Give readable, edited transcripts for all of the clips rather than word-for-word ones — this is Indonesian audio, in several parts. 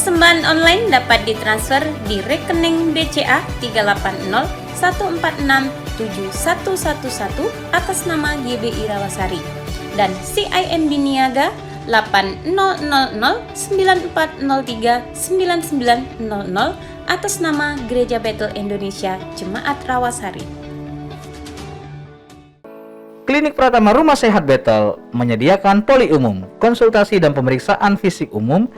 Persembahan online dapat ditransfer di rekening BCA 38014467111 atas nama GBI Rawasari dan CIMB Niaga 800094039900 atas nama Gereja Bethel Indonesia Jemaat Rawasari. Klinik Pratama Rumah Sehat Bethel menyediakan poli umum, konsultasi dan pemeriksaan fisik umum,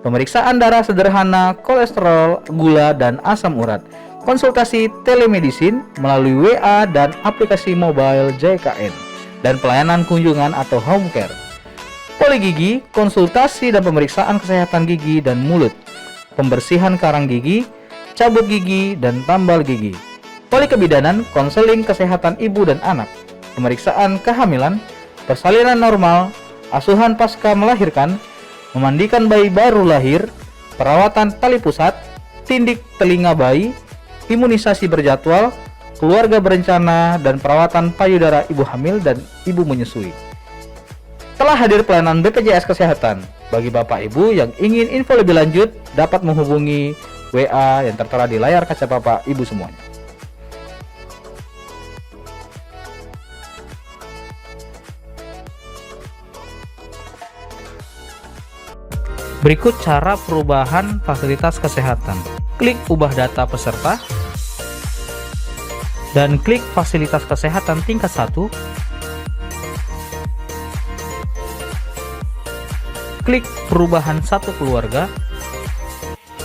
pemeriksaan darah sederhana, kolesterol, gula, dan asam urat, konsultasi telemedicine melalui WA dan aplikasi mobile JKN, dan pelayanan kunjungan atau home care. Poli gigi, konsultasi dan pemeriksaan kesehatan gigi dan mulut, pembersihan karang gigi, cabut gigi, dan tambal gigi. Poli kebidanan, konseling kesehatan ibu dan anak, pemeriksaan kehamilan, persalinan normal, asuhan pasca melahirkan, memandikan bayi baru lahir, perawatan tali pusat, tindik telinga bayi, imunisasi berjadwal, keluarga berencana, dan perawatan payudara ibu hamil dan ibu menyusui. Telah hadir pelayanan BPJS Kesehatan. Bagi Bapak Ibu yang ingin info lebih lanjut, dapat menghubungi WA yang tertera di layar kaca Bapak Ibu semuanya. Berikut cara perubahan fasilitas kesehatan. Klik ubah data peserta dan klik fasilitas kesehatan tingkat 1. Klik perubahan satu keluarga.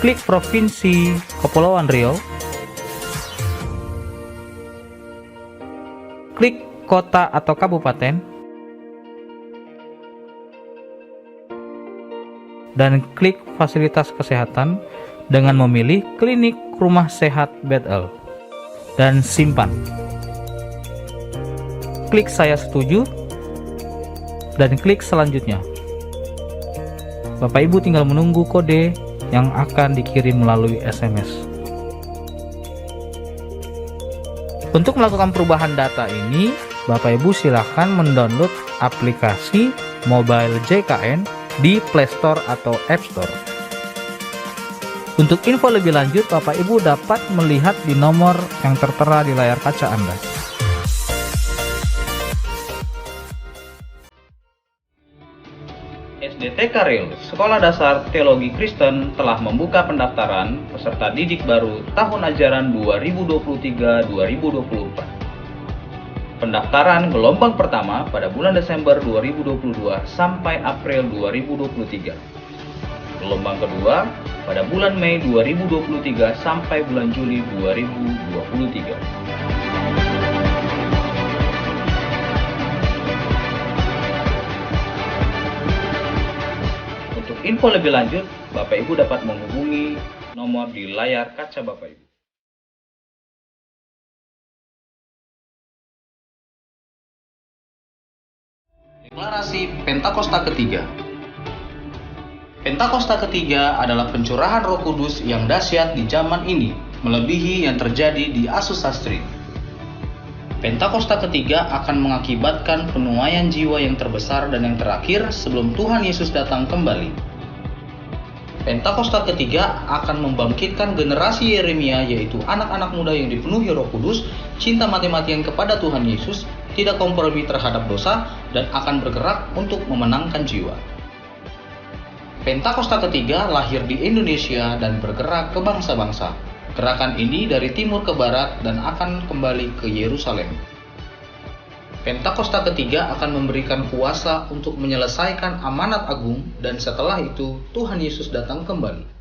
Klik Provinsi Kepulauan Riau. Klik kota atau kabupaten. Dan klik fasilitas kesehatan dengan memilih klinik rumah sehat Bethel dan simpan. Klik saya setuju dan klik selanjutnya. Bapak Ibu tinggal menunggu kode yang akan dikirim melalui SMS. Untuk melakukan perubahan data ini, Bapak Ibu silakan mendownload aplikasi mobile JKN di Play Store atau App Store. Untuk info lebih lanjut, Bapak Ibu dapat melihat di nomor yang tertera di layar kaca Anda. SDTK Riau, Sekolah Dasar Teologi Kristen telah membuka pendaftaran peserta didik baru tahun ajaran 2023-2024. Pendaftaran gelombang pertama pada bulan Desember 2022 sampai April 2023. Gelombang kedua pada bulan Mei 2023 sampai bulan Juli 2023. Untuk info lebih lanjut, Bapak Ibu dapat menghubungi nomor di layar kaca Bapak Ibu. Deklarasi Pentakosta ketiga. Pentakosta ketiga adalah pencurahan Roh Kudus yang dahsyat di zaman ini, melebihi yang terjadi di Azusa Street. Pentakosta ketiga akan mengakibatkan penuaian jiwa yang terbesar dan yang terakhir sebelum Tuhan Yesus datang kembali. Pentakosta ketiga akan membangkitkan generasi Yeremia, yaitu anak-anak muda yang dipenuhi Roh Kudus, cinta mati-matian kepada Tuhan Yesus, tidak kompromi terhadap dosa, dan akan bergerak untuk memenangkan jiwa. Pentakosta ketiga lahir di Indonesia dan bergerak ke bangsa-bangsa. Gerakan ini dari timur ke barat dan akan kembali ke Yerusalem. Pentakosta ketiga akan memberikan kuasa untuk menyelesaikan amanat agung, dan setelah itu Tuhan Yesus datang kembali.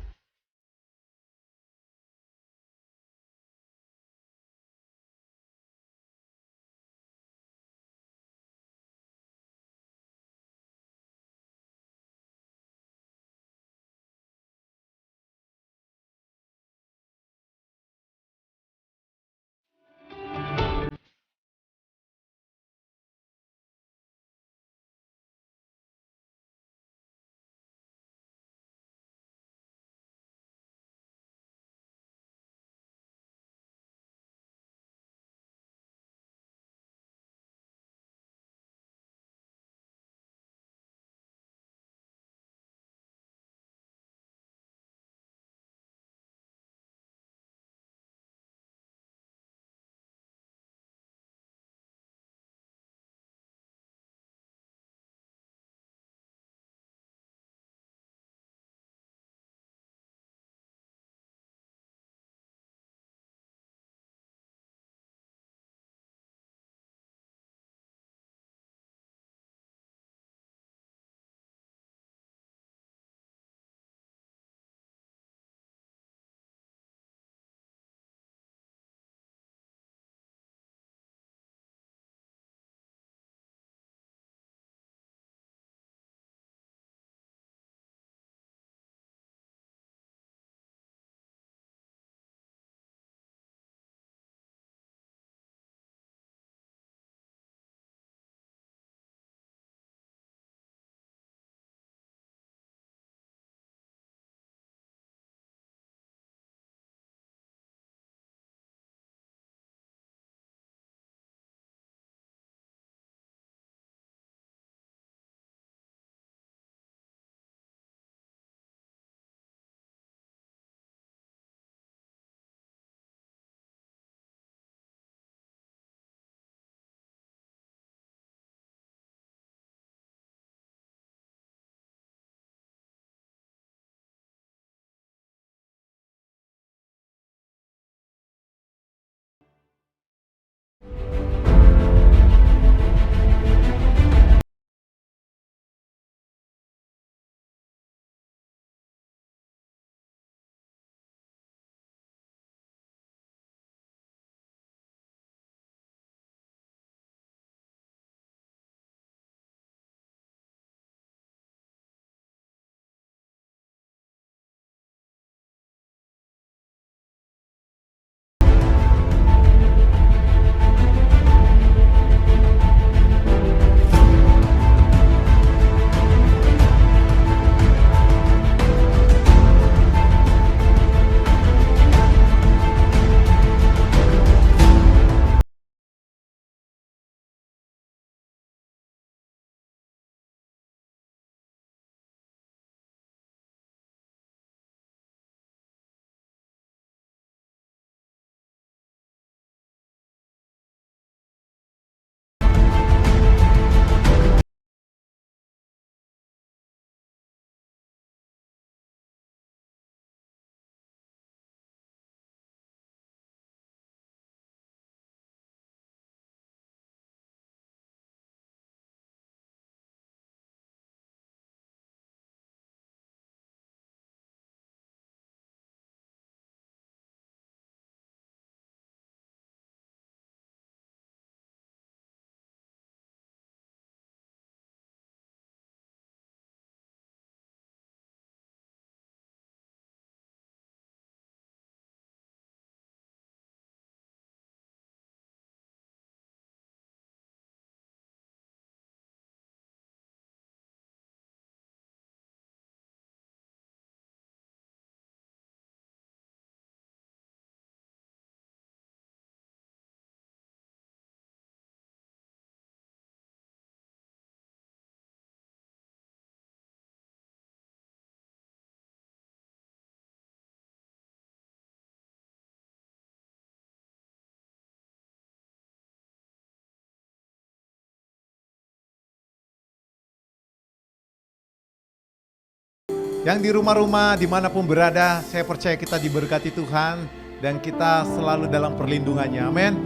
Yang di rumah-rumah, dimanapun berada, saya percaya kita diberkati Tuhan dan kita selalu dalam perlindungannya. Amin.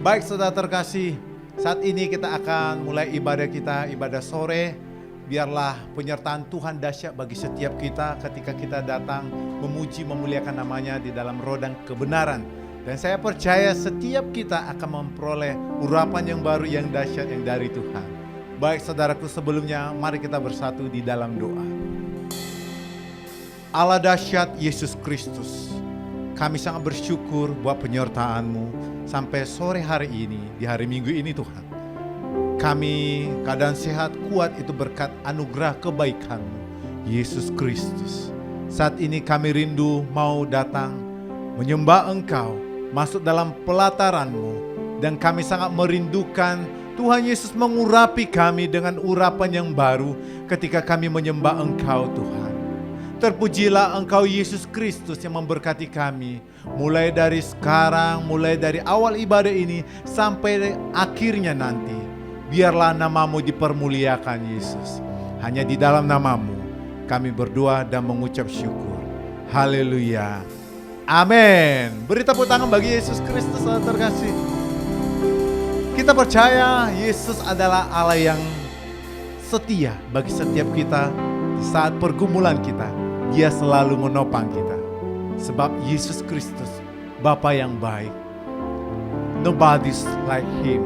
Baik saudara terkasih, saat ini kita akan mulai ibadah kita, ibadah sore. Biarlah penyertaan Tuhan dahsyat bagi setiap kita ketika kita datang memuji, memuliakan namanya di dalam roh dan kebenaran. Dan saya percaya setiap kita akan memperoleh urapan yang baru, yang dahsyat, yang dari Tuhan. Baik saudaraku, sebelumnya mari kita bersatu di dalam doa. Allah dahsyat Yesus Kristus, kami sangat bersyukur buat penyertaan-Mu sampai sore hari ini, di hari Minggu ini Tuhan. Kami keadaan sehat, kuat itu berkat anugerah kebaikan-Mu, Yesus Kristus. Saat ini kami rindu mau datang menyembah Engkau, masuk dalam pelataran-Mu, dan kami sangat merindukan Tuhan Yesus mengurapi kami dengan urapan yang baru ketika kami menyembah Engkau Tuhan. Terpujilah Engkau Yesus Kristus yang memberkati kami mulai dari sekarang, mulai dari awal ibadah ini sampai akhirnya nanti. Biarlah nama-Mu dipermuliakan Yesus. Hanya di dalam nama-Mu kami berdoa dan mengucap syukur. Haleluya. Amin. Beri tepuk tangan bagi Yesus Kristus yang terkasih. Kita percaya Yesus adalah Allah yang setia bagi setiap kita di saat pergumulan kita. Dia selalu menopang kita. Sebab Yesus Kristus, Bapa yang baik. Nobody's like Him.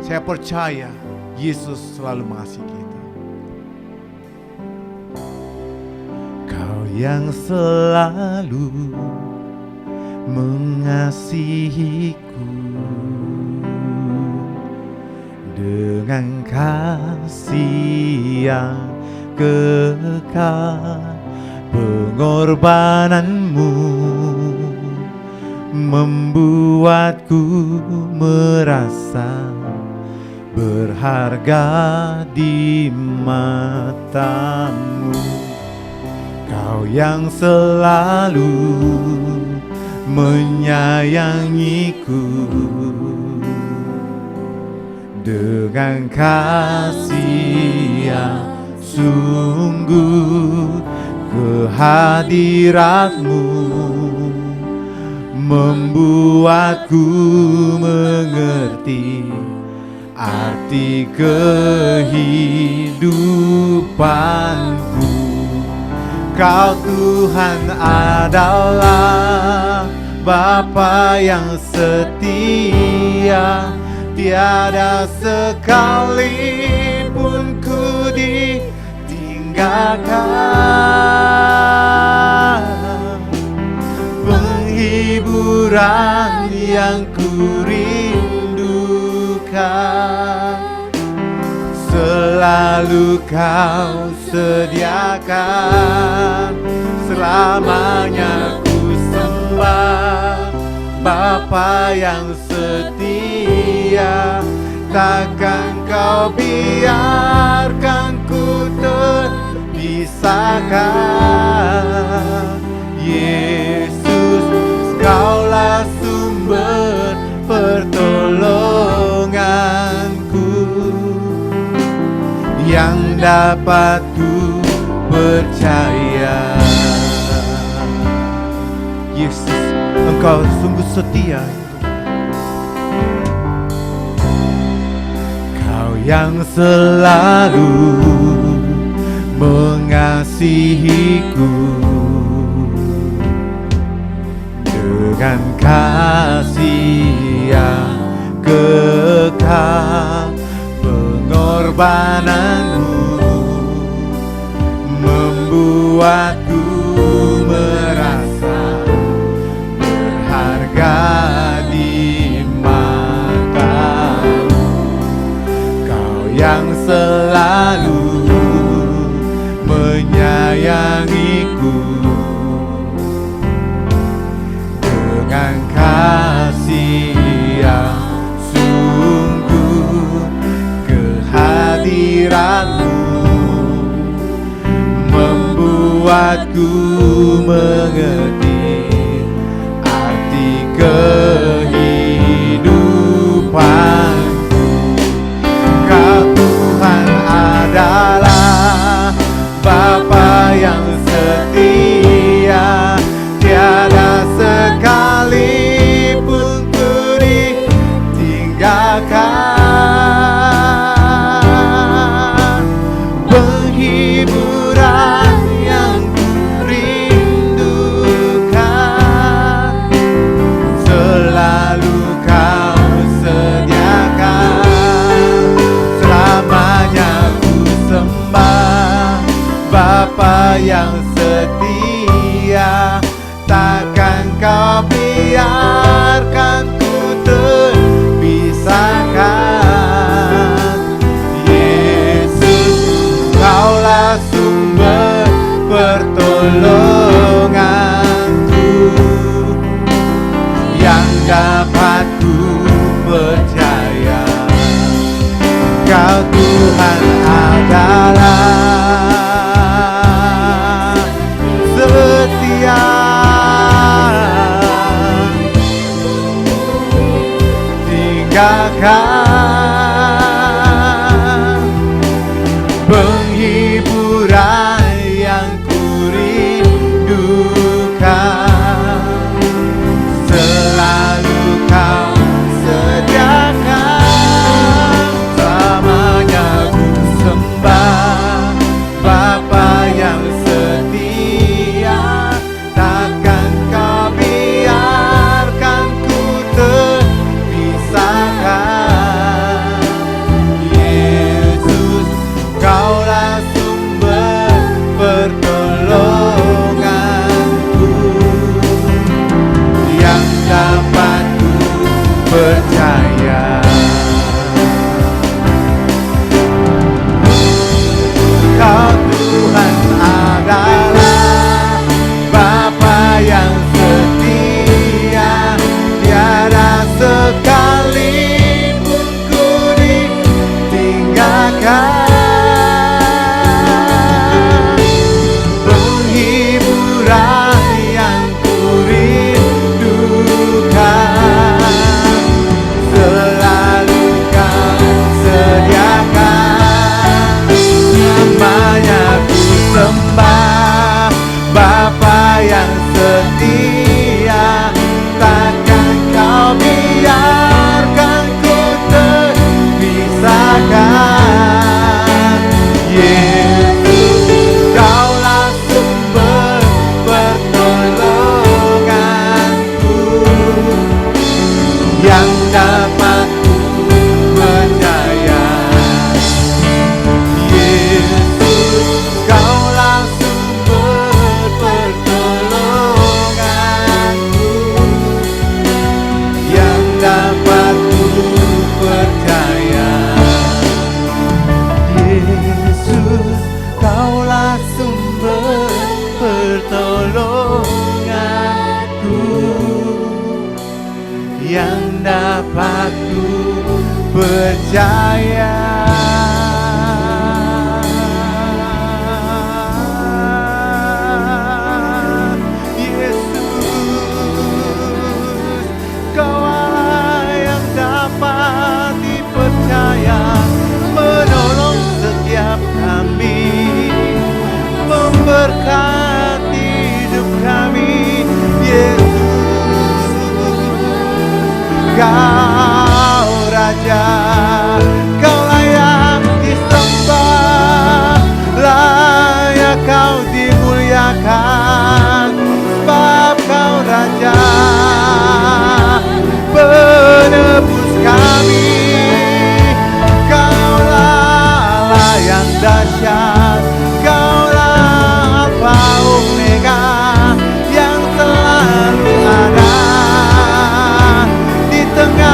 Saya percaya Yesus selalu mengasihi kita. Kau yang selalu mengasihiku dengan kasih yang kekal. Pengorbananmu membuatku merasa berharga di mata-Mu. Kau yang selalu menyayangiku dengan kasih yang sungguh. Kehadirat-Mu membuatku mengerti arti kehidupanku. Kau Tuhan adalah Bapa yang setia, tiada sekalipun ku penghiburan yang kurindukan selalu Kau sediakan. Selamanya ku sembah Bapa yang setia, takkan Kau biarkan ku terpisahkan. Yesus, Kaulah sumber pertolonganku yang dapat ku percaya. Yesus, Engkau sungguh setia. Kau yang selalu mengasihiku dengan kasih yang kekal. Pengorbananmu membuatku merasa berharga di mata-Mu. Kau yang selalu menyayangiku dengan kasih yang sungguh. Kehadirat-Mu membuatku mengerti arti kehidupanku. Kau Tuhan adalah Bapa yang Bapa yang setia, takkan kau biarkan ku terpisahkan. Yesus, kaulah sumber pertolonganku, yang dapat ku percaya. Kau Tuhan adalah setia, tinggalkan penghiburan yang kurindukan. Selalu kau sediakan, selamanya ku sembah. Bapa yang setia, takkan kau biarkan ku terpisahkan. Yesus, kaulah sumber pertolonganku, yang dapat ku percaya. Kau Tuhan adalah Bapa yang setia, tiada sekalipun ku ditinggalkan. Penghiburan yang kurindukan, selalu kau sediakan. Namanya ku sembah. Bapa yang setia, takkan kau biarkan ku terpisahkan. Yesus, kaulah sumber pertolonganku, yang dapat ku percaya. Yesus, kaulah sumber pertolonganku, yang dapat ku percaya. Yesus, kaulah sumber pertolonganku, yang dapat ku percaya. Yesus, Kaulah yang dapat dipercaya, menolong setiap kami, memberkati hidup kami. Yesus, Kau Raja, Kaulah yang disembah, layak Kau dimuliakan, sebab Kau Raja, penebus kami. Kaulah Allah yang dahsyat, Kaulah Alfa Omega, yang selalu ada di tengah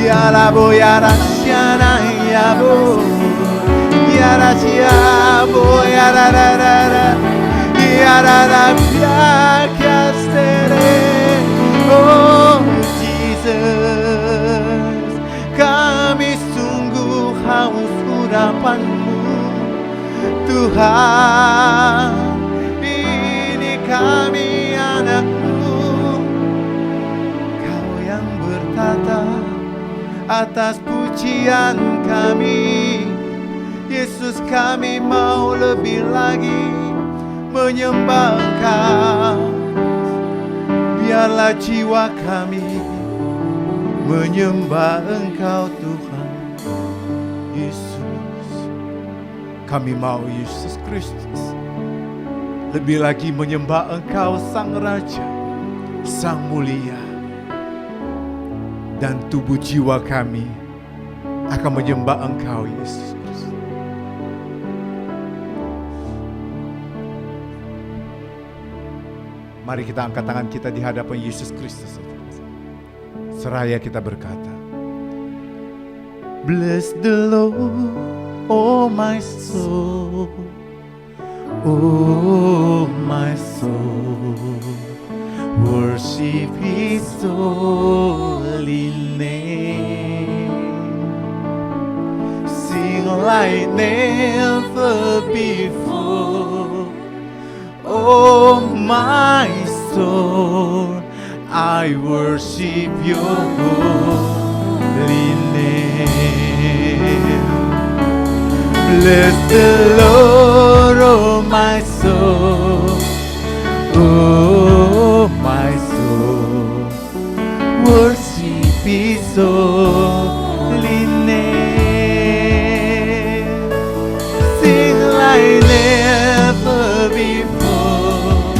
Yarabo yarashana yabo yarashiabo yararara yarara piakastere. Oh Jesus, kami sungguh haus urapan-Mu Tuhan. Ini kami anak-Mu, Kau yang bertata atas pujian kami. Yesus, kami mau lebih lagi menyembah Engkau. Biarlah jiwa kami menyembah Engkau Tuhan Yesus. Kami mau Yesus Kristus lebih lagi menyembah Engkau Sang Raja, Sang Mulia. Dan tubuh jiwa kami akan menyembah Engkau Yesus Kristus. Mari kita angkat tangan kita di hadapan Yesus Kristus. Seraya kita berkata, Bless the Lord, oh my soul, oh my soul, worship His holy name. Sing like never before, oh my soul, I worship Your holy name. Bless the Lord, oh my soul, oh my soul, worship His holy name. Sing like never before,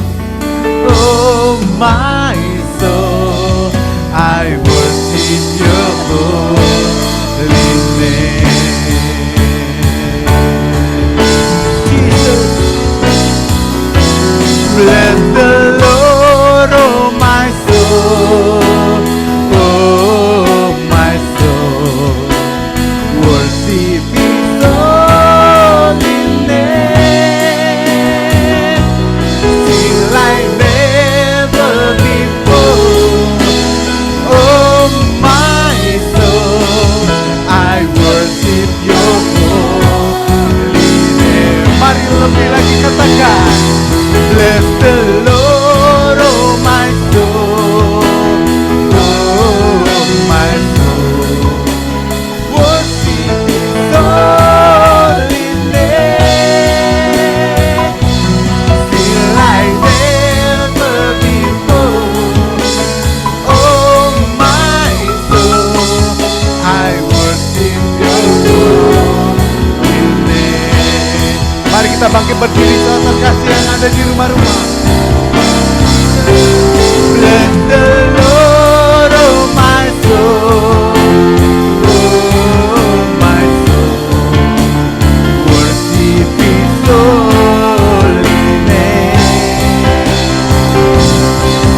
oh my soul, I worship Your holy name. Jesus, bless the Lord, oh my soul, oh my soul, worship His holy name. Sing like never before, oh my soul, I worship Your holy name. Mari lebih lagi katakan, bless the Lord, oh my soul, oh my soul, worship His holy name. Sing like never before, oh my soul, I worship Your holy name. Mari kita bangkit berdiri saudara terkasih yang ada di rumah-rumah. Bless the Lord, oh my soul, oh my soul, worship His holy name.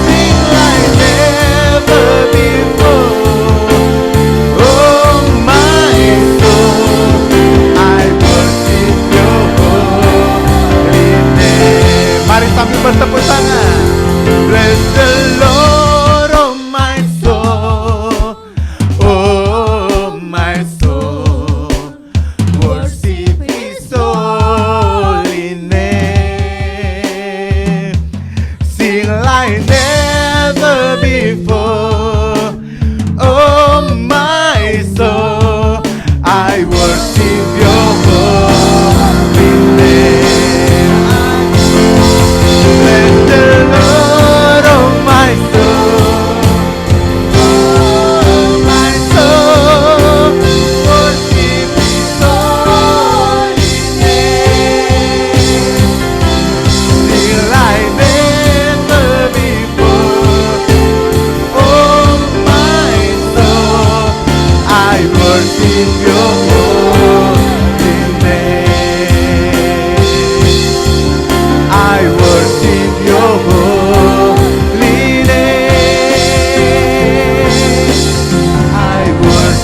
Sing like never before, oh my soul, I worship Your holy name. Mari sambil bertepuk tangan. Bless the Lord, oh my soul, oh my soul, worship His holy name. Sing like never before, oh my soul, I worship Your holy name. Bless the Lord, oh my soul, oh my soul, worship His holy name. Sing like never before, oh my soul, I worship Your holy name. I worship Your holy name. I worship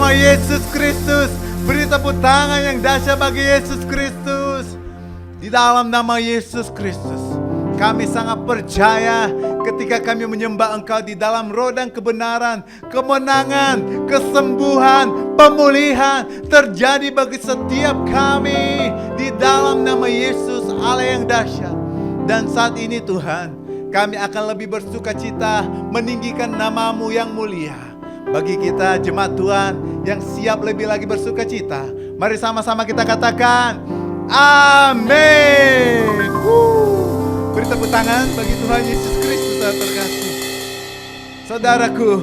nama Yesus Kristus. Beri tepuk tangan yang dahsyat bagi Yesus Kristus. Di dalam nama Yesus Kristus, kami sangat percaya ketika kami menyembah Engkau di dalam roh dan kebenaran, kemenangan, kesembuhan, pemulihan terjadi bagi setiap kami di dalam nama Yesus Allah yang dahsyat. Dan saat ini Tuhan, kami akan lebih bersukacita meninggikan nama-Mu yang mulia. Bagi kita jemaat Tuhan yang siap lebih lagi bersukacita, mari sama-sama kita katakan amin. Beri tepuk tangan bagi Tuhan Yesus Kristus yang terkasih. Saudaraku,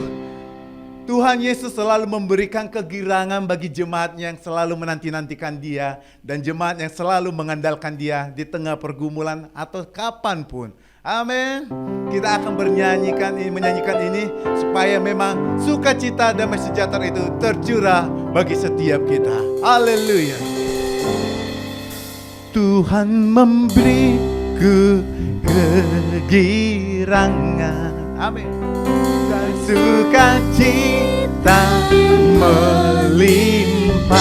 Tuhan Yesus selalu memberikan kegirangan bagi jemaatnya yang selalu menanti-nantikan Dia, dan jemaat yang selalu mengandalkan Dia di tengah pergumulan atau kapanpun. Amin. Kita akan menyanyikan ini supaya memang sukacita damai sejahtera itu tercurah bagi setiap kita. Haleluya. Tuhan memberiku kegirangan, amin, dan sukacita melimpah,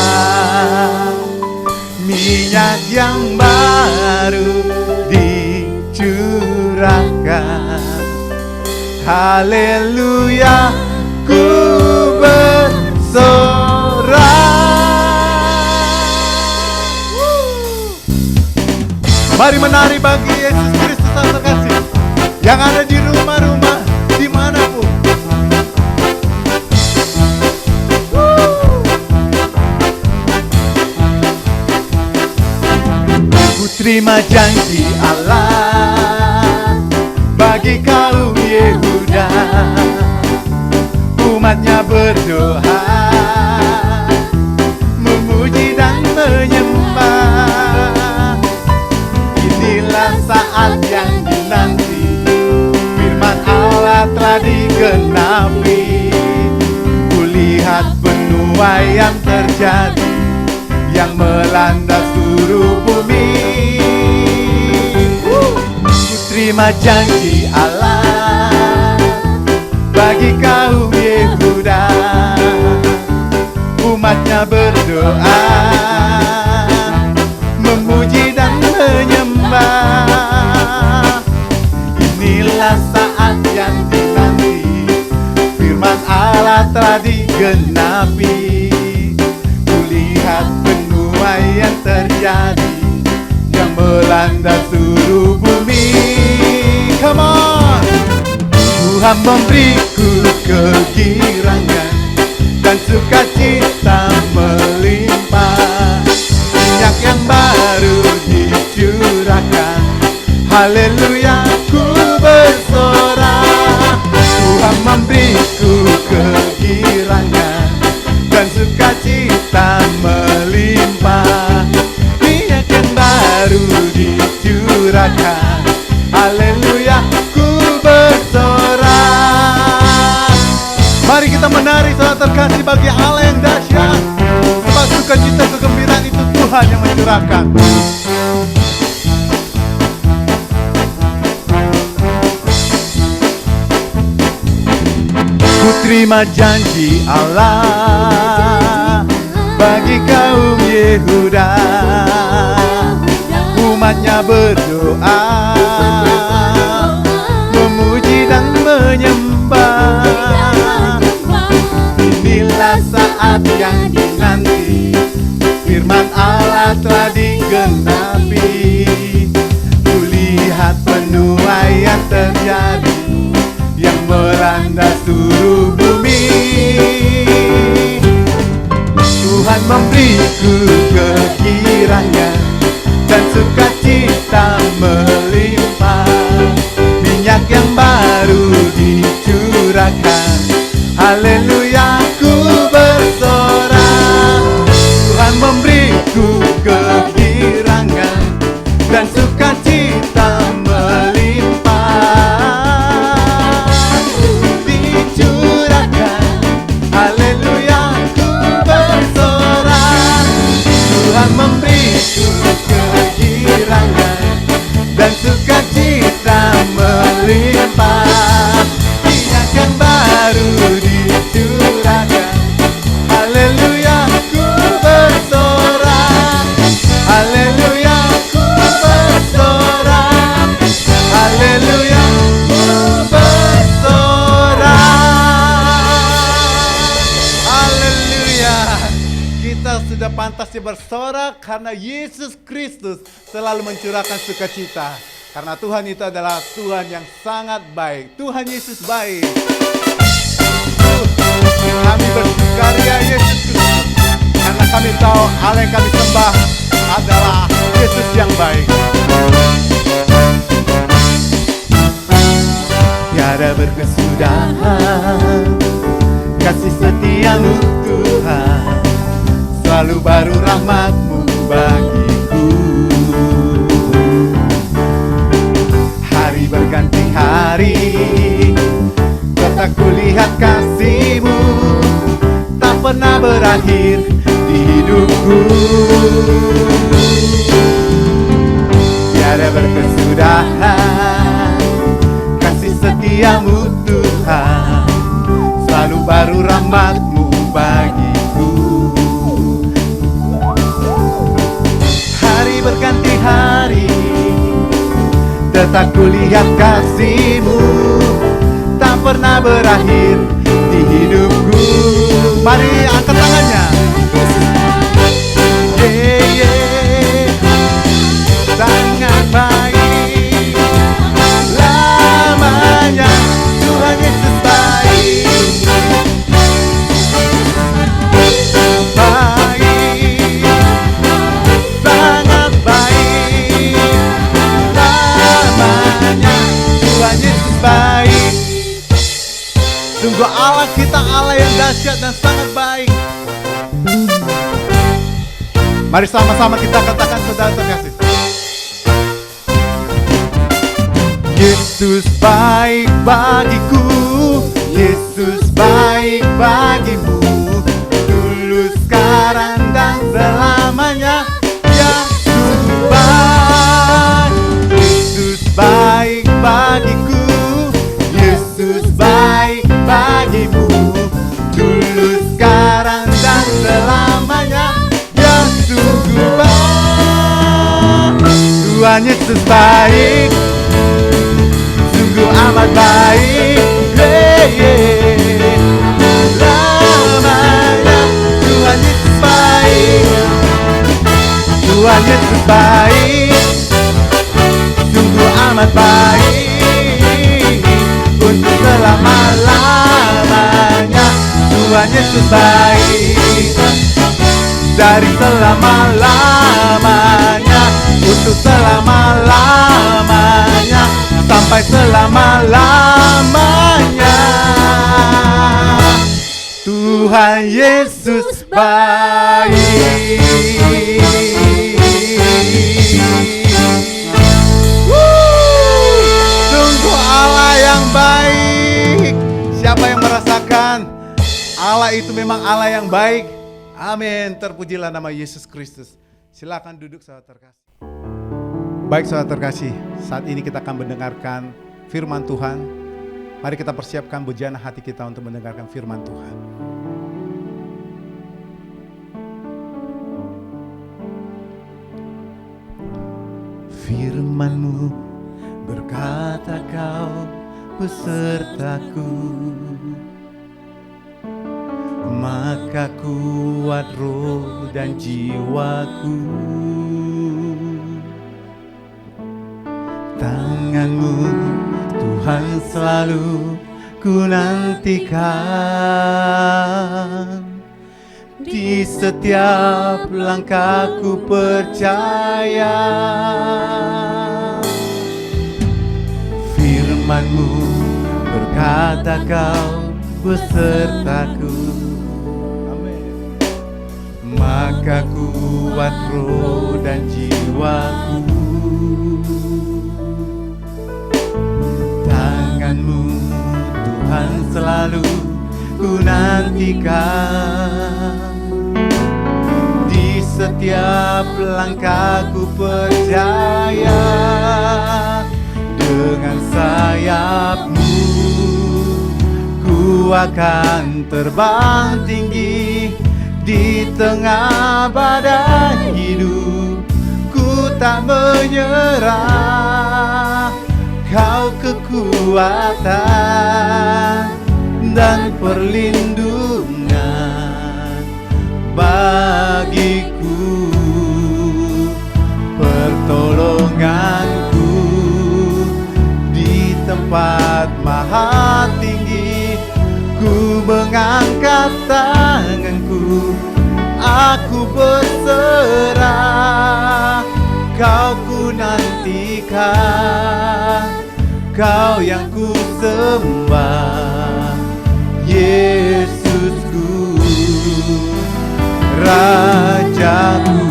minyak yang baru dicurahkan. Haleluya, ku bersorak. Mari menari bagi Yesus Kristus yang terkasih, yang ada di rumah-rumah dimanapun. Ku terima janji Allah bagi kaum Yehuda, umatnya berdoa, memuji dan menyembah. Inilah saat yang dinanti, firman Allah telah digenapi. Kulihat penuaian terjadi yang melanda seluruh bumi. Ku terima janji Allah bagi kaum Yehuda, umatnya berdoa, memuji dan menyembah. Inilah saat yang dinanti, firman Allah telah digenapi. Kulihat penuaian terjadi yang melanda seluruh bumi. Come on. Tuhan memberiku kegirangan dan sukacita melimpah, minyak yang baru dicurahkan. Haleluya, ku bersorak. Tuhan memberiku kegirangan dan sukacita melimpah, minyak yang baru dicurahkan. Haleluya, ku bersorak. Mari kita menari saat terkasih bagi Allah yang dahsyat, sebab sukacita kegembiraan itu Tuhan yang mencurahkan. Ku terima janji Allah bagi kaum Yehuda, umatnya berdoa, memuji dan menyembah. Inilah saat yang dinanti, firman Allah telah digenapi. Kulihat penuaian terjadi yang melanda seluruh bumi. Tuhan memberiku kegirangan dan sukacita melimpah, minyak yang baru dicurahkan. Haleluya, ku bersorak. Tuhan memberiku kegirangan dan sukacita melimpah, dicurahkan. Haleluya, ku bersorak. Tuhan memberiku kegirangan dan sukacita melimpah, minyak yang baru dicurahkan. pantasnya bersorak karena Yesus Kristus selalu mencurahkan sukacita. Karena Tuhan itu adalah Tuhan yang sangat baik. Tuhan Yesus baik. Kami bersukaria Yesus Kristus karena kami tahu Allah yang kami sembah adalah Yesus yang baik. Tiada berkesudahan kasih setiamu Tuhan, selalu baru rahmat-Mu bagiku. Hari berganti hari, tetap kulihat kasih-Mu, tak pernah berakhir di hidupku. Tiada berkesudahan kasih setiamu Tuhan, selalu baru rahmat-Mu bagiku. Hari berganti hari, tetap kulihat kasih-Mu, tak pernah berakhir di hidupku. Mari angkat tangannya. Sangat baik lamanya Tuhan Yesus baik. Baik, sangat baik lamanya Tuhan Yesus baik. Sungguh Allah kita Allah yang dahsyat dan sangat baik. Mari sama-sama kita katakan saudara terkasih. Yesus baik bagiku, Yesus baik bagimu, dulu sekarang dan selamanya. Yesus baik, Yesus baik bagiku, Yesus baik bagimu, dulu sekarang dan selamanya. Yesus baik, Tuhan Yesus baik, sungguh amat baik, lamanya Tuhan Yesus baik, Tuhan Yesus baik, sungguh amat baik, untuk selama-lamanya Tuhan Yesus baik, dari selama-lamanya, untuk selama-lamanya, sampai selama-lamanya. Tuhan Yesus baik. Sungguh Allah yang baik. Siapa yang merasakan Allah itu memang Allah yang baik? Amin. Terpujilah nama Yesus Kristus. Silakan duduk saudara terkasih. Baik saudara terkasih, saat ini kita akan mendengarkan firman Tuhan. Mari kita persiapkan bujana hati kita untuk mendengarkan firman Tuhan. Firman-Mu berkata Kau besertaku, maka kuat roh dan jiwaku. Tangan-Mu Tuhan selalu ku nantikan, di setiap langkahku percaya. Firman-Mu berkata Kau besertaku, maka kuat roh dan jiwaku. Tangan-Mu Tuhan selalu ku nantikan, di setiap langkahku percaya. Dengan sayap-Mu ku akan terbang tinggi, di tengah badai hidup ku tak menyerah. Kau kekuatan dan perlindungan bagiku. mengangkat tanganku, aku berserah. Kau ku nantikan, Kau yang ku sembah, Yesusku, Rajaku.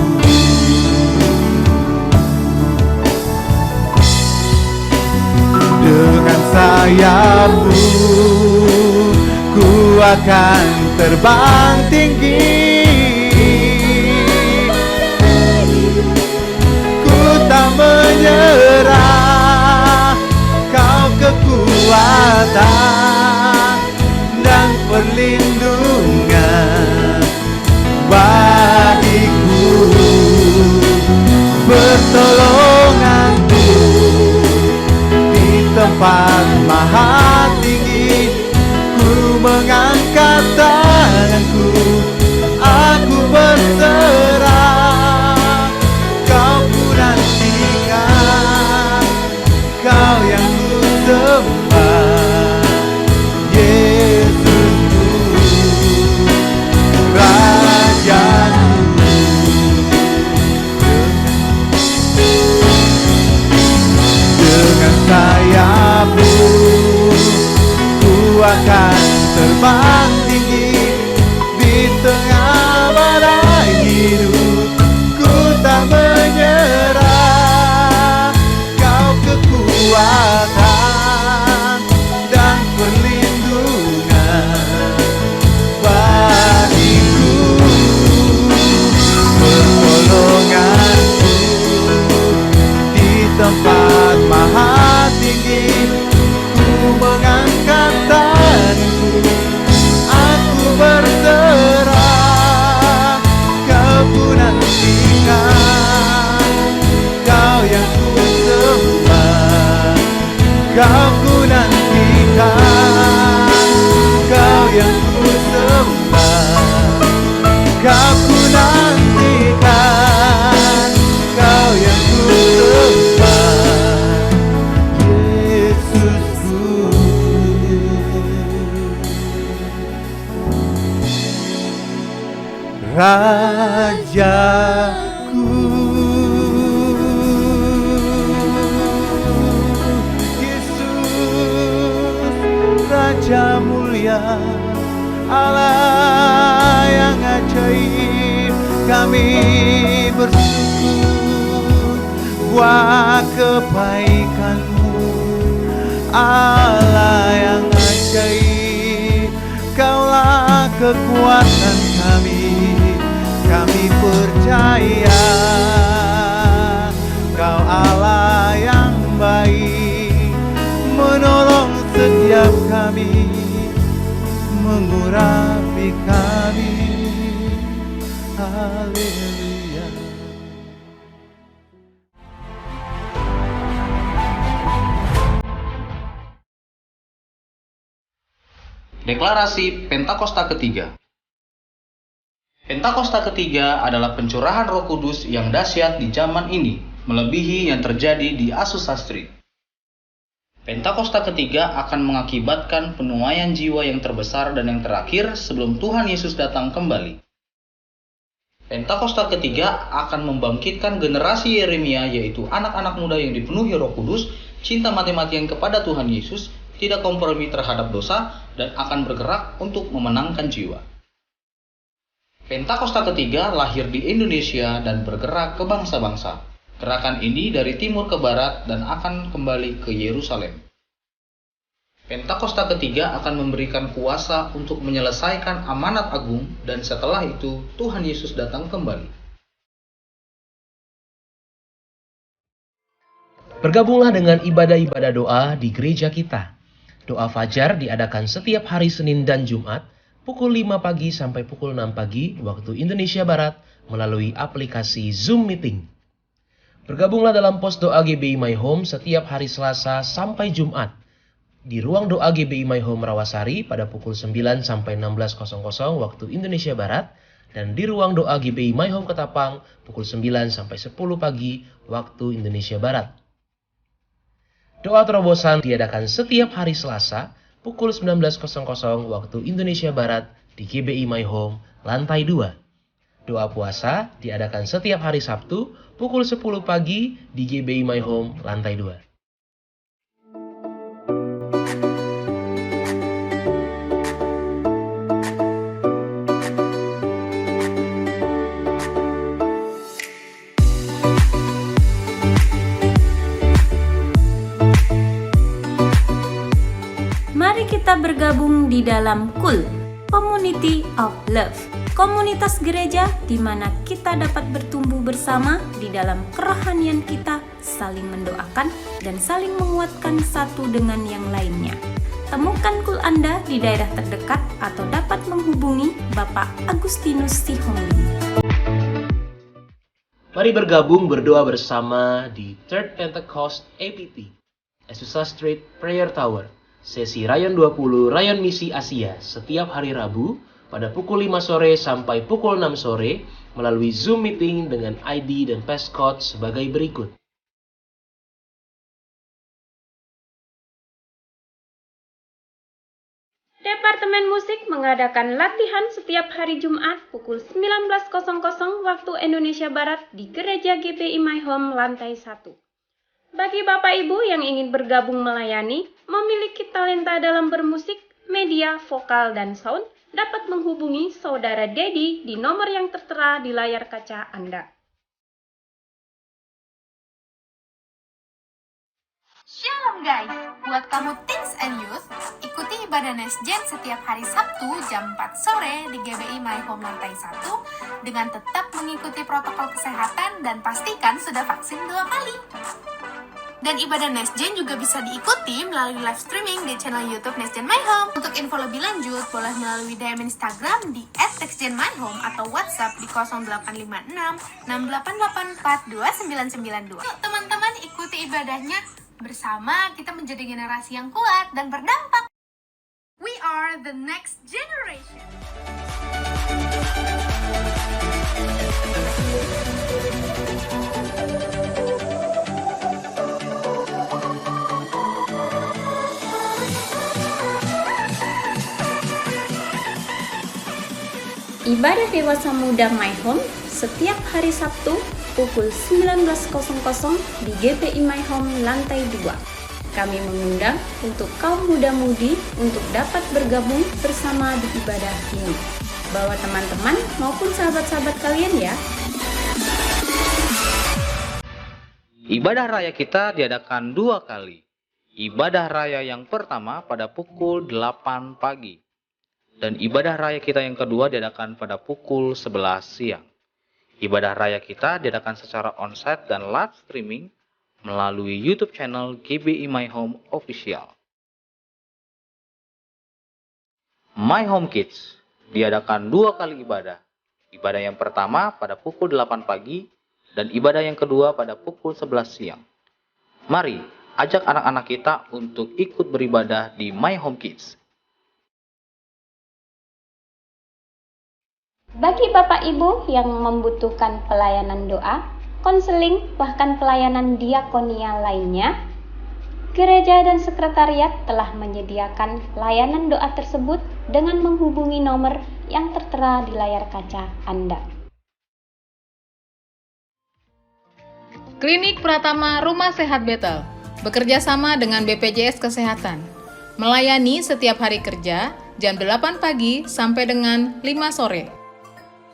Dengan sayapmu ku akan terbang tinggi, ku tak menyerah. Kau kekuatan dan perlindungan bagiku, pertolonganku di tempat maha tinggi. Ku mengangkat tanganku, aku berserah. Kau ku nantikan, Kau yang ku sembah, Yesusku, Rajaku. Dengan sayapmu ku akan terbang tinggi di tengah badai hidup. Ku tak menyerah. Kau kekuatan dan perlindungan bagiku, pertolonganku di tempat maha tinggi. Ku mengangkat tanganku, aku berserah. Kau ku nantikan, Kau yang ku sembah. Kau ku nantikan, Kau yang ku sembah. Kau ku nantikan, Kau yang ku sembah, Yesusku. Rajaku, Yesus, Raja mulia, Allah yang ajaib. Kami bersyukur buat kebaikan-Mu, Allah yang ajaib. Kaulah kekuatan kami, kami percaya Kau Allah yang baik, menolong setiap kami, mengurapi kami. Haleluya. Deklarasi Pentakosta ketiga. Pentakosta ketiga adalah pencurahan Roh Kudus yang dahsyat di zaman ini, melebihi yang terjadi di Azusa Street. Pentakosta ketiga akan mengakibatkan penuaian jiwa yang terbesar dan yang terakhir sebelum Tuhan Yesus datang kembali. Pentakosta ketiga akan membangkitkan generasi Yeremia, yaitu anak-anak muda yang dipenuhi Roh Kudus, cinta mati-matian kepada Tuhan Yesus, tidak kompromi terhadap dosa, dan akan bergerak untuk memenangkan jiwa. Pentakosta ketiga lahir di Indonesia dan bergerak ke bangsa-bangsa. Gerakan ini dari timur ke barat dan akan kembali ke Yerusalem. Pentakosta ketiga akan memberikan kuasa untuk menyelesaikan amanat agung, dan setelah itu Tuhan Yesus datang kembali. Bergabunglah dengan ibadah-ibadah doa di gereja kita. Doa fajar diadakan setiap hari Senin dan Jumat, pukul 5 pagi sampai pukul 6 pagi waktu Indonesia Barat melalui aplikasi Zoom Meeting. Bergabunglah dalam pos doa GBI My Home setiap hari Selasa sampai Jumat di ruang doa GBI My Home Rawasari pada pukul 9 sampai 16.00 waktu Indonesia Barat, dan di ruang doa GBI My Home Ketapang pukul 9 sampai 10 pagi waktu Indonesia Barat. Doa terobosan diadakan setiap hari Selasa pukul 19.00 waktu Indonesia Barat di GBI My Home, lantai 2. Doa puasa diadakan setiap hari Sabtu pukul 10 pagi di GBI My Home, lantai 2. Mari kita bergabung di dalam KUL, Community of Love. Komunitas gereja di mana kita dapat bertumbuh bersama di dalam kerohanian kita, saling mendoakan dan saling menguatkan satu dengan yang lainnya. Temukan KUL Anda di daerah terdekat atau dapat menghubungi Bapak Agustinus Sihombing. Mari bergabung berdoa bersama di Third Pentecost APT, Azusa Street Prayer Tower, sesi Rayon 20 Rayon Misi Asia setiap hari Rabu pada pukul 5 sore sampai pukul 6 sore melalui Zoom meeting dengan ID dan passcode sebagai berikut. Departemen Musik mengadakan latihan setiap hari Jumat pukul 19.00 waktu Indonesia Barat di Gereja GBI My Home lantai 1. Bagi Bapak Ibu yang ingin bergabung melayani, memiliki talenta dalam bermusik, media, vokal, dan sound, dapat menghubungi Saudara Dedi di nomor yang tertera di layar kaca Anda. Shalom guys, buat kamu teens and youth, ikuti ibadah Nesjen setiap hari Sabtu jam 4 sore di GBI My Home lantai 1 dengan tetap mengikuti protokol kesehatan dan pastikan sudah vaksin 2 kali. Dan ibadah Nesjen juga bisa diikuti melalui live streaming di channel YouTube Nesjen My Home. Untuk info lebih lanjut, boleh melalui DM Instagram di @nextgenmyhome atau WhatsApp di 0856 688 42992. Yuk teman-teman, ikuti ibadahnya. Bersama kita menjadi generasi yang kuat dan berdampak. We are the next generation. Ibadah Dewasa Muda My Home setiap hari Sabtu pukul 19.00 di GBI My Home lantai 2. Kami mengundang untuk kaum muda-mudi untuk dapat bergabung bersama di ibadah ini. Bawa teman-teman maupun sahabat-sahabat kalian ya. Ibadah raya kita diadakan 2 kali. Ibadah raya yang pertama pada pukul 8 pagi. Dan ibadah raya kita yang kedua diadakan pada pukul 11 siang. Ibadah raya kita diadakan secara onsite dan live streaming melalui YouTube channel GBI My Home Official. My Home Kids diadakan 2 kali ibadah. Ibadah yang pertama pada pukul 8 pagi dan ibadah yang kedua pada pukul 11 siang. Mari ajak anak-anak kita untuk ikut beribadah di My Home Kids. Bagi Bapak Ibu yang membutuhkan pelayanan doa, konseling, bahkan pelayanan diakonia lainnya, gereja dan sekretariat telah menyediakan layanan doa tersebut dengan menghubungi nomor yang tertera di layar kaca Anda. Klinik Pratama Rumah Sehat Bethel bekerja sama dengan BPJS Kesehatan, melayani setiap hari kerja jam 8 pagi sampai dengan 5 sore.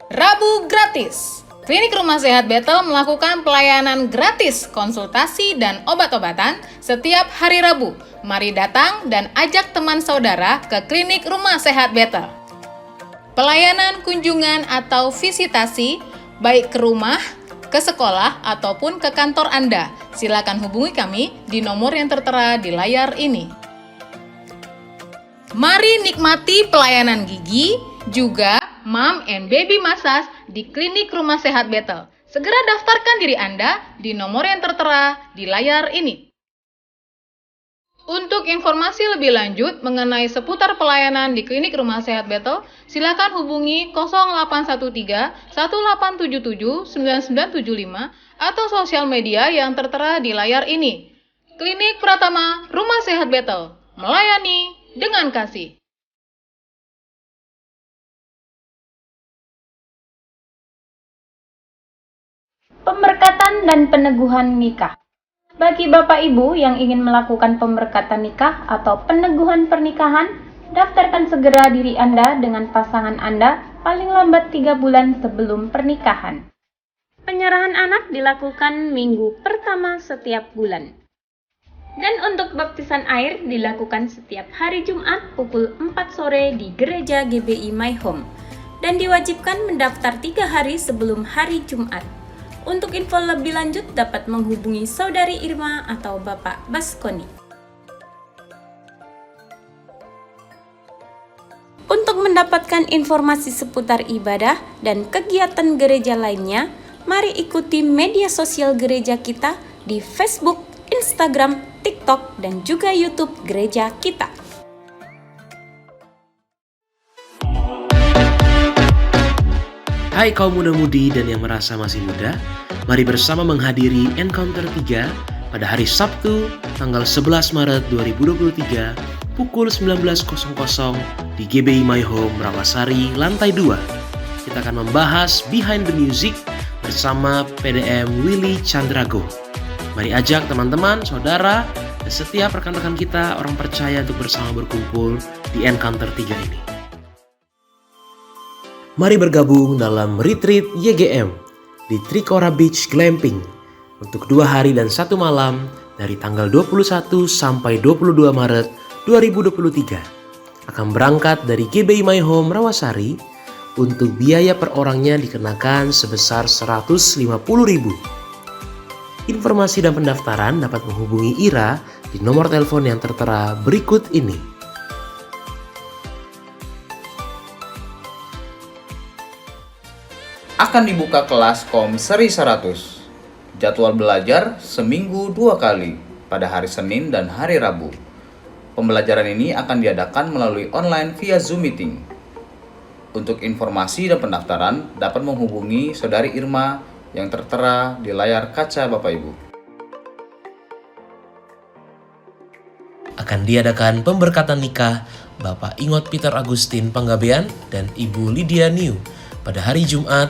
Rabu gratis. Klinik Rumah Sehat Bethel melakukan pelayanan gratis konsultasi dan obat-obatan setiap hari Rabu. Mari datang dan ajak teman saudara ke Klinik Rumah Sehat Bethel. Pelayanan kunjungan atau visitasi baik ke rumah, ke sekolah, ataupun ke kantor Anda. Silakan hubungi kami di nomor yang tertera di layar ini. Mari nikmati pelayanan gigi, juga Mom and Baby Massage di Klinik Rumah Sehat Bethel. Segera daftarkan diri Anda di nomor yang tertera di layar ini. Untuk informasi lebih lanjut mengenai seputar pelayanan di Klinik Rumah Sehat Bethel, silakan hubungi 0813 1877 9975 atau sosial media yang tertera di layar ini. Klinik Pratama Rumah Sehat Bethel, melayani dengan kasih. Pemberkatan dan peneguhan nikah. Bagi Bapak Ibu yang ingin melakukan pemberkatan nikah atau peneguhan pernikahan, daftarkan segera diri Anda dengan pasangan Anda paling lambat 3 bulan sebelum pernikahan. Penyerahan anak dilakukan minggu pertama setiap bulan. Dan untuk baptisan air dilakukan setiap hari Jumat pukul 4 sore di gereja GBI My Home dan diwajibkan mendaftar 3 hari sebelum hari Jumat. Untuk info lebih lanjut dapat menghubungi Saudari Irma atau Bapak Baskoni. Untuk mendapatkan informasi seputar ibadah dan kegiatan gereja lainnya, mari ikuti media sosial gereja kita di Facebook, Instagram, TikTok, dan juga YouTube gereja kita. Hai kaum muda-mudi dan yang merasa masih muda, mari bersama menghadiri Encounter 3 pada hari Sabtu, tanggal 11 Maret 2023, pukul 19.00 di GBI My Home, Rawasari, lantai 2. Kita akan membahas Behind the Music bersama PDM Willy Chandrago. Mari ajak teman-teman, saudara, dan setiap rekan-rekan kita, orang percaya untuk bersama berkumpul di Encounter 3 ini. Mari bergabung dalam retreat YGM di Trikora Beach Glamping untuk 2 hari dan 1 malam dari tanggal 21 sampai 22 Maret 2023. Akan berangkat dari GBI My Home Rawasari. Untuk biaya per orangnya dikenakan sebesar 150.000. Informasi dan pendaftaran dapat menghubungi Ira di nomor telepon yang tertera berikut ini. Akan dibuka kelas KOM Seri 100. Jadwal belajar seminggu 2 kali pada hari Senin dan hari Rabu. Pembelajaran ini akan diadakan melalui online via Zoom Meeting. Untuk informasi dan pendaftaran dapat menghubungi Saudari Irma yang tertera di layar kaca Bapak Ibu. Akan diadakan pemberkatan nikah Bapak Ingot Peter Agustin Panggabean dan Ibu Lydia New pada hari Jumat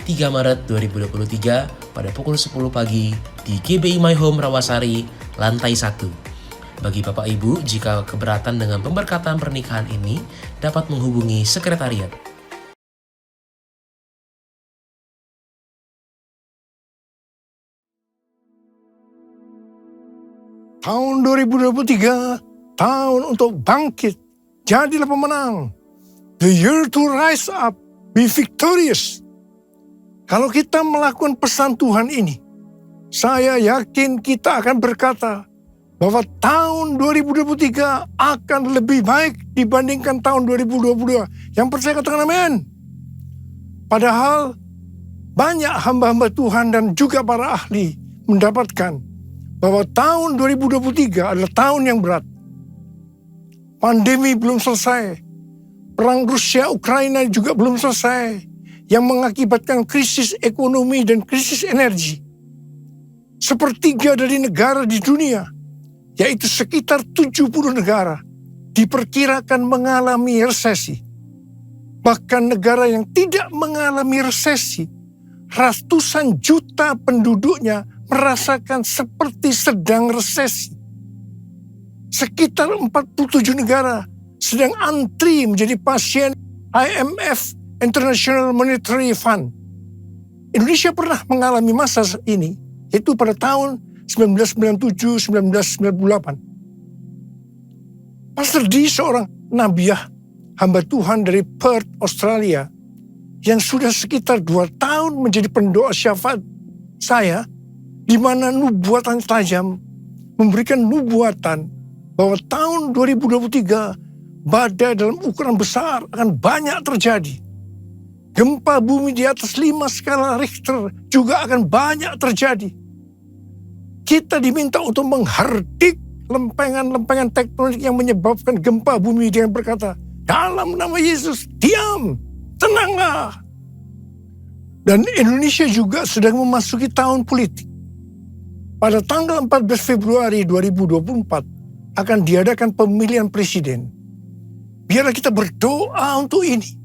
3 Maret 2023 pada pukul 10 pagi di GBI My Home Rawasari, lantai 1. Bagi Bapak Ibu, jika keberatan dengan pemberkatan pernikahan ini, dapat menghubungi sekretariat. Tahun 2023, tahun untuk bangkit, jadilah pemenang. The year to rise up, be victorious. Kalau kita melakukan pesan Tuhan ini, saya yakin kita akan berkata bahwa tahun 2023 akan lebih baik dibandingkan tahun 2022. Yang percaya katakan amin. Padahal banyak hamba-hamba Tuhan dan juga para ahli mendapatkan bahwa tahun 2023 adalah tahun yang berat. Pandemi belum selesai. Perang Rusia-Ukraina juga belum selesai. Yang mengakibatkan krisis ekonomi dan krisis energi. Sepertiga dari negara di dunia, yaitu sekitar 70 negara, diperkirakan mengalami resesi. Bahkan negara yang tidak mengalami resesi, ratusan juta penduduknya merasakan seperti sedang resesi. Sekitar 47 negara sedang antri menjadi pasien IMF, International Monetary Fund. Indonesia pernah mengalami masa ini, yaitu pada tahun 1997-1998. Pastor D, seorang nabiah, hamba Tuhan dari Perth, Australia, yang sudah sekitar 2 tahun menjadi pendoa syafaat saya, di mana nubuatan tajam memberikan nubuatan bahwa tahun 2023 badai dalam ukuran besar akan banyak terjadi. Gempa bumi di atas 5 skala Richter juga akan banyak terjadi. Kita diminta untuk menghardik lempengan-lempengan tektonik yang menyebabkan gempa bumi dengan berkata, dalam nama Yesus, diam, tenanglah. Dan Indonesia juga sedang memasuki tahun politik. Pada tanggal 14 Februari 2024 akan diadakan pemilihan presiden. Biarlah kita berdoa untuk ini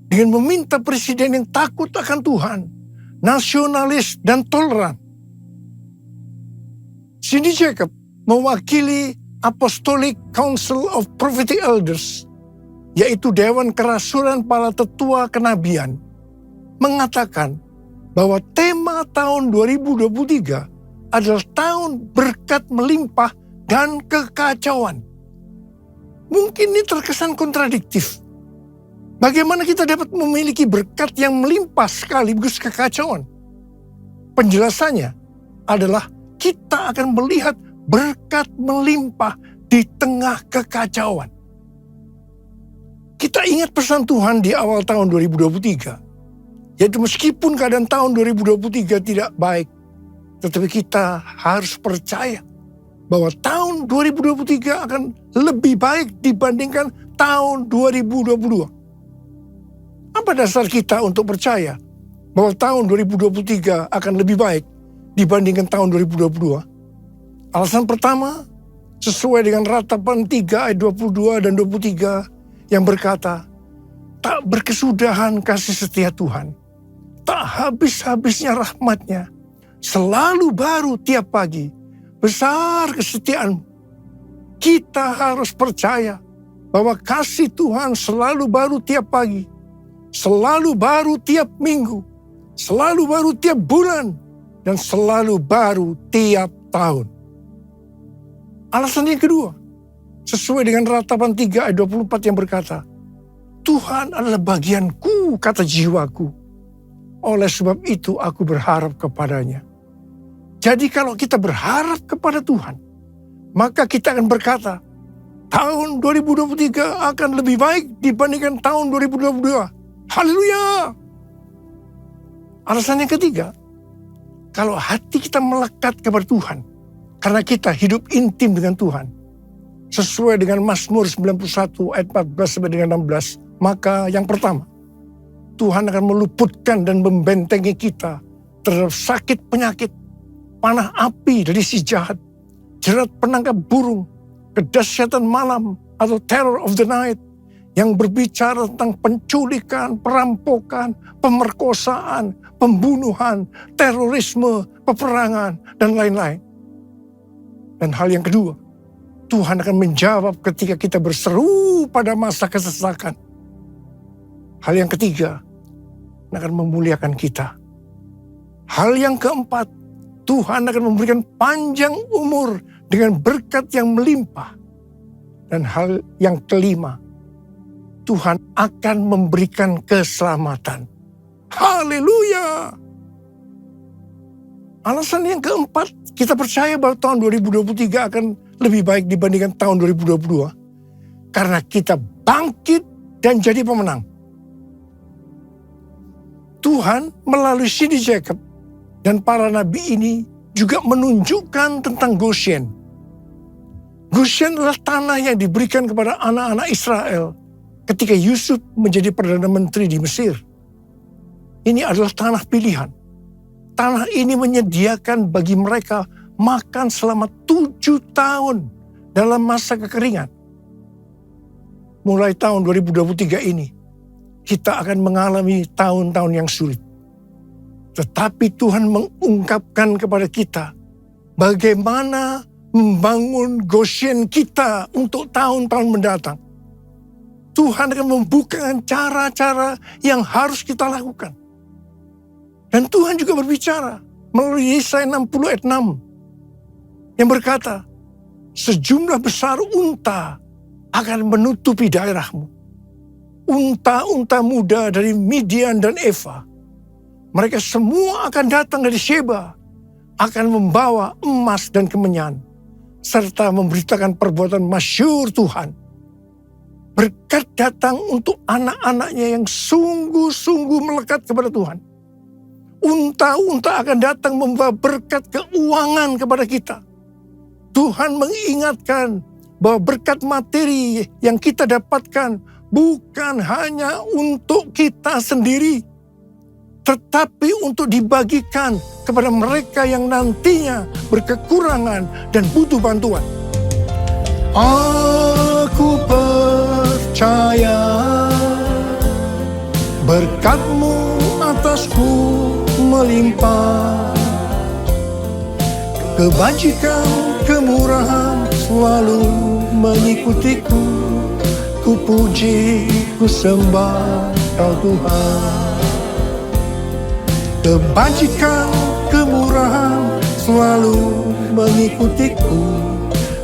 dengan meminta presiden yang takut akan Tuhan, nasionalis dan toleran. Cindy Jacob mewakili Apostolic Council of Prophetic Elders, yaitu Dewan Kerasulan para Tetua Kenabian, mengatakan bahwa tema tahun 2023 adalah tahun berkat melimpah dan kekacauan. Mungkin ini terkesan kontradiktif. Bagaimana kita dapat memiliki berkat yang melimpah sekaligus kekacauan? Penjelasannya adalah kita akan melihat berkat melimpah di tengah kekacauan. Kita ingat pesan Tuhan di awal tahun 2023, yaitu meskipun keadaan tahun 2023 tidak baik, tetapi kita harus percaya bahwa tahun 2023 akan lebih baik dibandingkan tahun 2022. Apa dasar kita untuk percaya bahwa tahun 2023 akan lebih baik dibandingkan tahun 2022? Alasan pertama, sesuai dengan Ratapan 3 ayat 22 dan 23 yang berkata, tak berkesudahan kasih setia Tuhan, tak habis-habisnya rahmat-Nya, selalu baru tiap pagi, besar kesetiaan. Kita harus percaya bahwa kasih Tuhan selalu baru tiap pagi, selalu baru tiap minggu, selalu baru tiap bulan, dan selalu baru tiap tahun. Alasan yang kedua, sesuai dengan Ratapan 3 ayat 24 yang berkata, Tuhan adalah bagianku, kata jiwaku. Oleh sebab itu aku berharap kepadanya. Jadi kalau kita berharap kepada Tuhan, maka kita akan berkata, tahun 2023 akan lebih baik dibandingkan tahun 2022. Haleluya! Alasan yang ketiga, kalau hati kita melekat kepada Tuhan, karena kita hidup intim dengan Tuhan, sesuai dengan Mazmur 91 ayat 14 sampai dengan 16, maka yang pertama, Tuhan akan meluputkan dan membentengi kita terhadap sakit penyakit, panah api dari si jahat, jerat penangkap burung, kedahsyatan malam atau terror of the night, yang berbicara tentang penculikan, perampokan, pemerkosaan, pembunuhan, terorisme, peperangan, dan lain-lain. Dan hal yang kedua, Tuhan akan menjawab ketika kita berseru pada masa kesesakan. Hal yang ketiga, akan memuliakan kita. Hal yang keempat, Tuhan akan memberikan panjang umur dengan berkat yang melimpah. Dan hal yang kelima, Tuhan akan memberikan keselamatan. Haleluya! Alasan yang keempat, kita percaya bahwa tahun 2023 akan lebih baik dibandingkan tahun 2022. Karena kita bangkit dan jadi pemenang. Tuhan melalui Cindy Jacob dan para nabi ini juga menunjukkan tentang Goshen. Goshen adalah tanah yang diberikan kepada anak-anak Israel ketika Yusuf menjadi Perdana Menteri di Mesir. Ini adalah tanah pilihan. Tanah ini menyediakan bagi mereka makan selama 7 tahun dalam masa kekeringan. Mulai tahun 2023 ini, kita akan mengalami tahun-tahun yang sulit. Tetapi Tuhan mengungkapkan kepada kita bagaimana membangun Goshen kita untuk tahun-tahun mendatang. Tuhan akan membukakan cara-cara yang harus kita lakukan. Dan Tuhan juga berbicara melalui Yesaya 60 ayat 6 yang berkata, sejumlah besar unta akan menutupi daerahmu. Unta-unta muda dari Midian dan Eva. Mereka semua akan datang dari Sheba, akan membawa emas dan kemenyan, serta memberitakan perbuatan masyhur Tuhan. Berkat datang untuk anak-anaknya yang sungguh-sungguh melekat kepada Tuhan. Unta-unta akan datang membawa berkat keuangan kepada kita. Tuhan mengingatkan bahwa berkat materi yang kita dapatkan bukan hanya untuk kita sendiri, tetapi untuk dibagikan kepada mereka yang nantinya berkekurangan dan butuh bantuan. Aku percaya berkat-Mu atasku melimpah. Kebajikan, kemurahan selalu mengikutiku. Ku puji, ku sembah Kau Tuhan. Kebajikan, kemurahan selalu mengikutiku.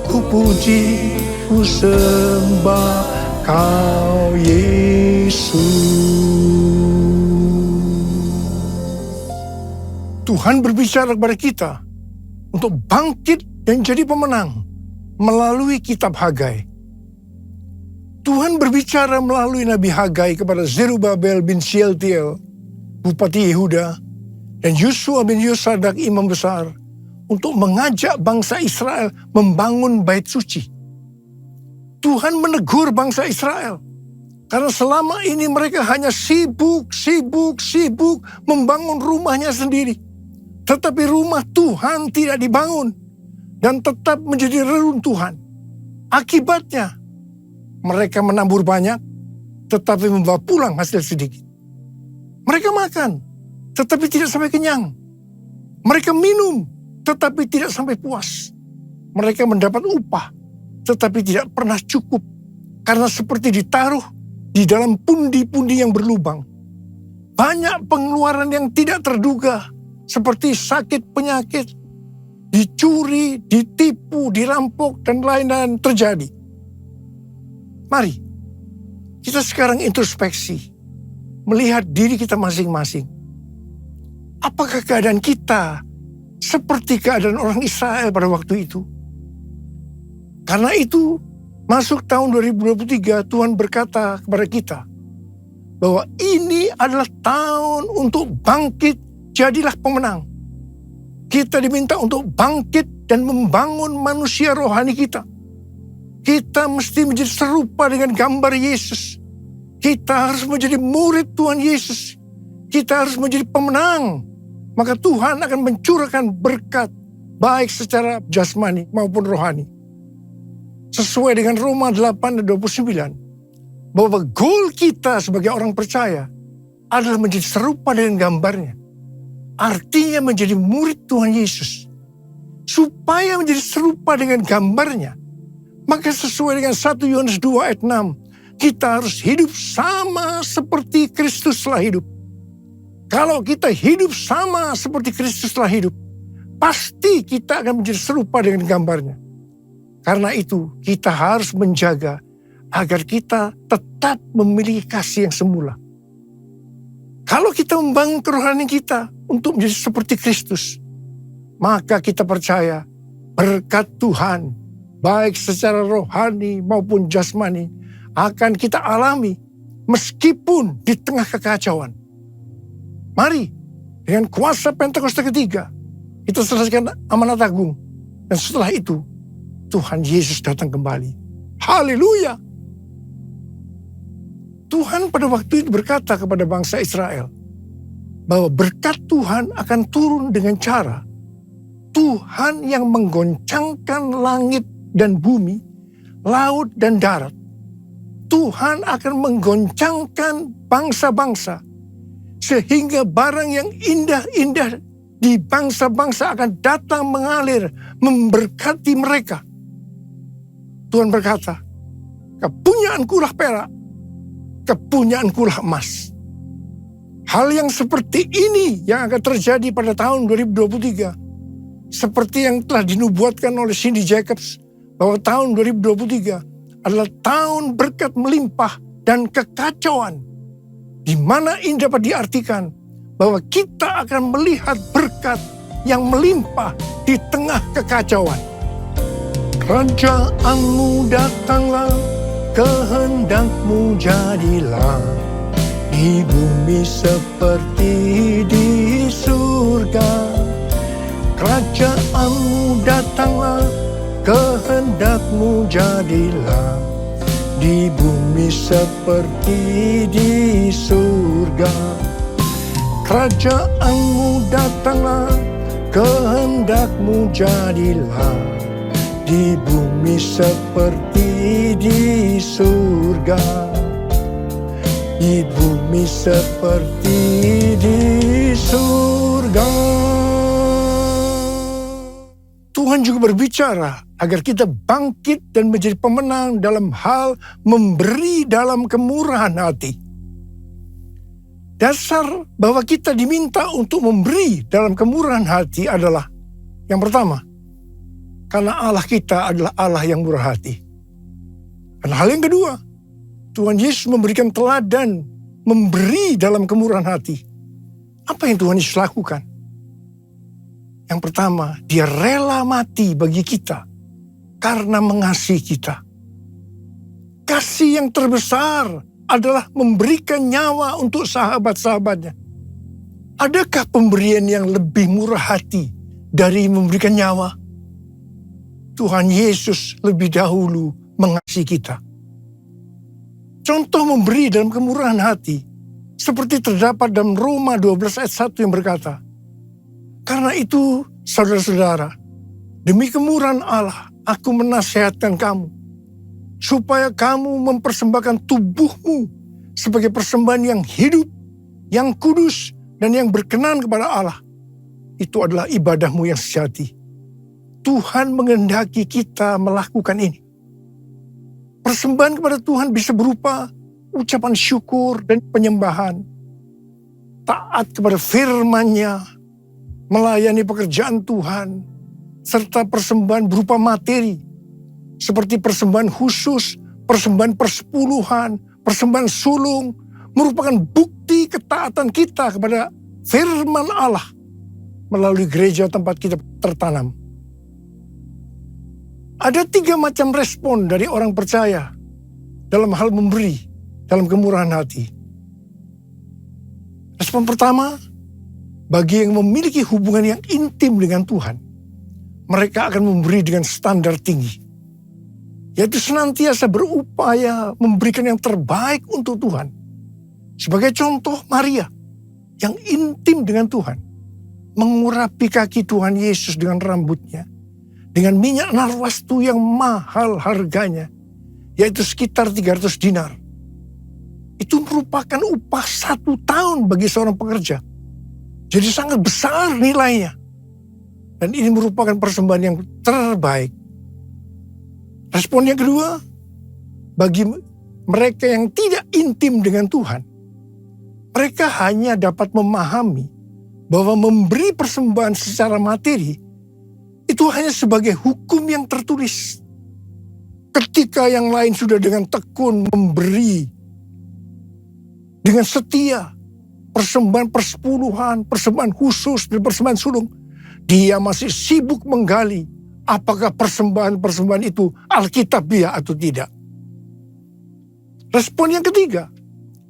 Ku puji, ku sembah Kau Yesus. Tuhan berbicara kepada kita untuk bangkit dan jadi pemenang melalui kitab Hagai. Tuhan berbicara melalui Nabi Hagai kepada Zerubabel bin Shealtiel, Bupati Yehuda, dan Yosua bin Yosadak, Imam Besar, untuk mengajak bangsa Israel membangun bait suci. Tuhan menegur bangsa Israel, karena selama ini mereka hanya sibuk membangun rumahnya sendiri. Tetapi rumah Tuhan tidak dibangun dan tetap menjadi reruntuhan. Akibatnya, mereka menabur banyak, tetapi membawa pulang hasil sedikit. Mereka makan, tetapi tidak sampai kenyang. Mereka minum, tetapi tidak sampai puas. Mereka mendapat upah, tetapi tidak pernah cukup. Karena seperti ditaruh di dalam pundi-pundi yang berlubang. Banyak pengeluaran yang tidak terduga, seperti sakit penyakit, dicuri, ditipu, dirampok, dan lain-lain terjadi. Mari, kita sekarang introspeksi, melihat diri kita masing-masing. Apakah keadaan kita seperti keadaan orang Israel pada waktu itu? Karena itu, masuk tahun 2023, Tuhan berkata kepada kita, bahwa ini adalah tahun untuk bangkit, jadilah pemenang. Kita diminta untuk bangkit dan membangun manusia rohani kita. Kita mesti menjadi serupa dengan gambar Yesus. Kita harus menjadi murid Tuhan Yesus. Kita harus menjadi pemenang. Maka Tuhan akan mencurahkan berkat, baik secara jasmani maupun rohani. Sesuai dengan Roma 8:29, bahwa goal kita sebagai orang percaya adalah menjadi serupa dengan gambarnya. Artinya menjadi murid Tuhan Yesus. Supaya menjadi serupa dengan gambarnya, maka sesuai dengan 1 Yohanes 2 ayat 6, kita harus hidup sama seperti Kristus telah hidup. Kalau kita hidup sama seperti Kristus telah hidup, pasti kita akan menjadi serupa dengan gambarnya. Karena itu kita harus menjaga agar kita tetap memiliki kasih yang semula. Kalau kita membangun kerohanian kita untuk menjadi seperti Kristus, maka kita percaya berkat Tuhan, baik secara rohani maupun jasmani, akan kita alami meskipun di tengah kekacauan. Mari, dengan kuasa Pentakosta ketiga, kita selesaikan amanat agung. Dan setelah itu, Tuhan Yesus datang kembali. Haleluya! Tuhan pada waktu itu berkata kepada bangsa Israel, bahwa berkat Tuhan akan turun dengan cara Tuhan yang menggoncangkan langit dan bumi, laut dan darat. Tuhan akan menggoncangkan bangsa-bangsa, sehingga barang yang indah-indah di bangsa-bangsa akan datang mengalir, memberkati mereka. Tuhan berkata, kepunyaanku lah perak, kepunyaanku lah emas. Hal yang seperti ini yang akan terjadi pada tahun 2023. Seperti yang telah dinubuatkan oleh Cindy Jacobs, bahwa tahun 2023 adalah tahun berkat melimpah dan kekacauan. Di mana ini dapat diartikan bahwa kita akan melihat berkat yang melimpah di tengah kekacauan. Kerajaanmu datanglah, kehendakmu jadilah, di bumi seperti di surga. Kerajaanmu datanglah, kehendakmu jadilah, di bumi seperti di surga. Kerajaanmu datanglah, kehendakmu jadilah, di bumi seperti di surga, di bumi seperti di surga. Tuhan juga berbicara agar kita bangkit dan menjadi pemenang dalam hal memberi dalam kemurahan hati. Dasar bahwa kita diminta untuk memberi dalam kemurahan hati adalah yang pertama, karena Allah kita adalah Allah yang murah hati. Dan hal yang kedua, Tuhan Yesus memberikan teladan memberi dalam kemurahan hati. Apa yang Tuhan Yesus lakukan? Yang pertama, dia rela mati bagi kita karena mengasihi kita. Kasih yang terbesar adalah memberikan nyawa untuk sahabat-sahabatnya. Adakah pemberian yang lebih murah hati dari memberikan nyawa? Tuhan Yesus lebih dahulu mengasihi kita. Contoh memberi dalam kemurahan hati seperti terdapat dalam Roma 12 ayat 1 yang berkata, "Karena itu, saudara-saudara, demi kemurahan Allah, aku menasihatkan kamu, supaya kamu mempersembahkan tubuhmu sebagai persembahan yang hidup, yang kudus, dan yang berkenan kepada Allah. Itu adalah ibadahmu yang sejati." Tuhan menghendaki kita melakukan ini. Persembahan kepada Tuhan bisa berupa ucapan syukur dan penyembahan, taat kepada firman-Nya, melayani pekerjaan Tuhan, serta persembahan berupa materi, seperti persembahan khusus, persembahan persepuluhan, persembahan sulung, merupakan bukti ketaatan kita kepada firman Allah melalui gereja tempat kita tertanam. Ada 3 macam respon dari orang percaya dalam hal memberi dalam kemurahan hati. Respon pertama, bagi yang memiliki hubungan yang intim dengan Tuhan, mereka akan memberi dengan standar tinggi, yaitu senantiasa berupaya memberikan yang terbaik untuk Tuhan. Sebagai contoh, Maria yang intim dengan Tuhan, mengurapi kaki Tuhan Yesus dengan rambutnya, dengan minyak narwastu yang mahal harganya, yaitu sekitar 300 dinar. Itu merupakan upah 1 tahun bagi seorang pekerja. Jadi sangat besar nilainya. Dan ini merupakan persembahan yang terbaik. Respon yang kedua, bagi mereka yang tidak intim dengan Tuhan, mereka hanya dapat memahami bahwa memberi persembahan secara materi itu hanya sebagai hukum yang tertulis. Ketika yang lain sudah dengan tekun memberi, dengan setia, persembahan persepuluhan, persembahan khusus, dan persembahan sulung, dia masih sibuk menggali apakah persembahan-persembahan itu alkitabiah atau tidak. Respon yang ketiga,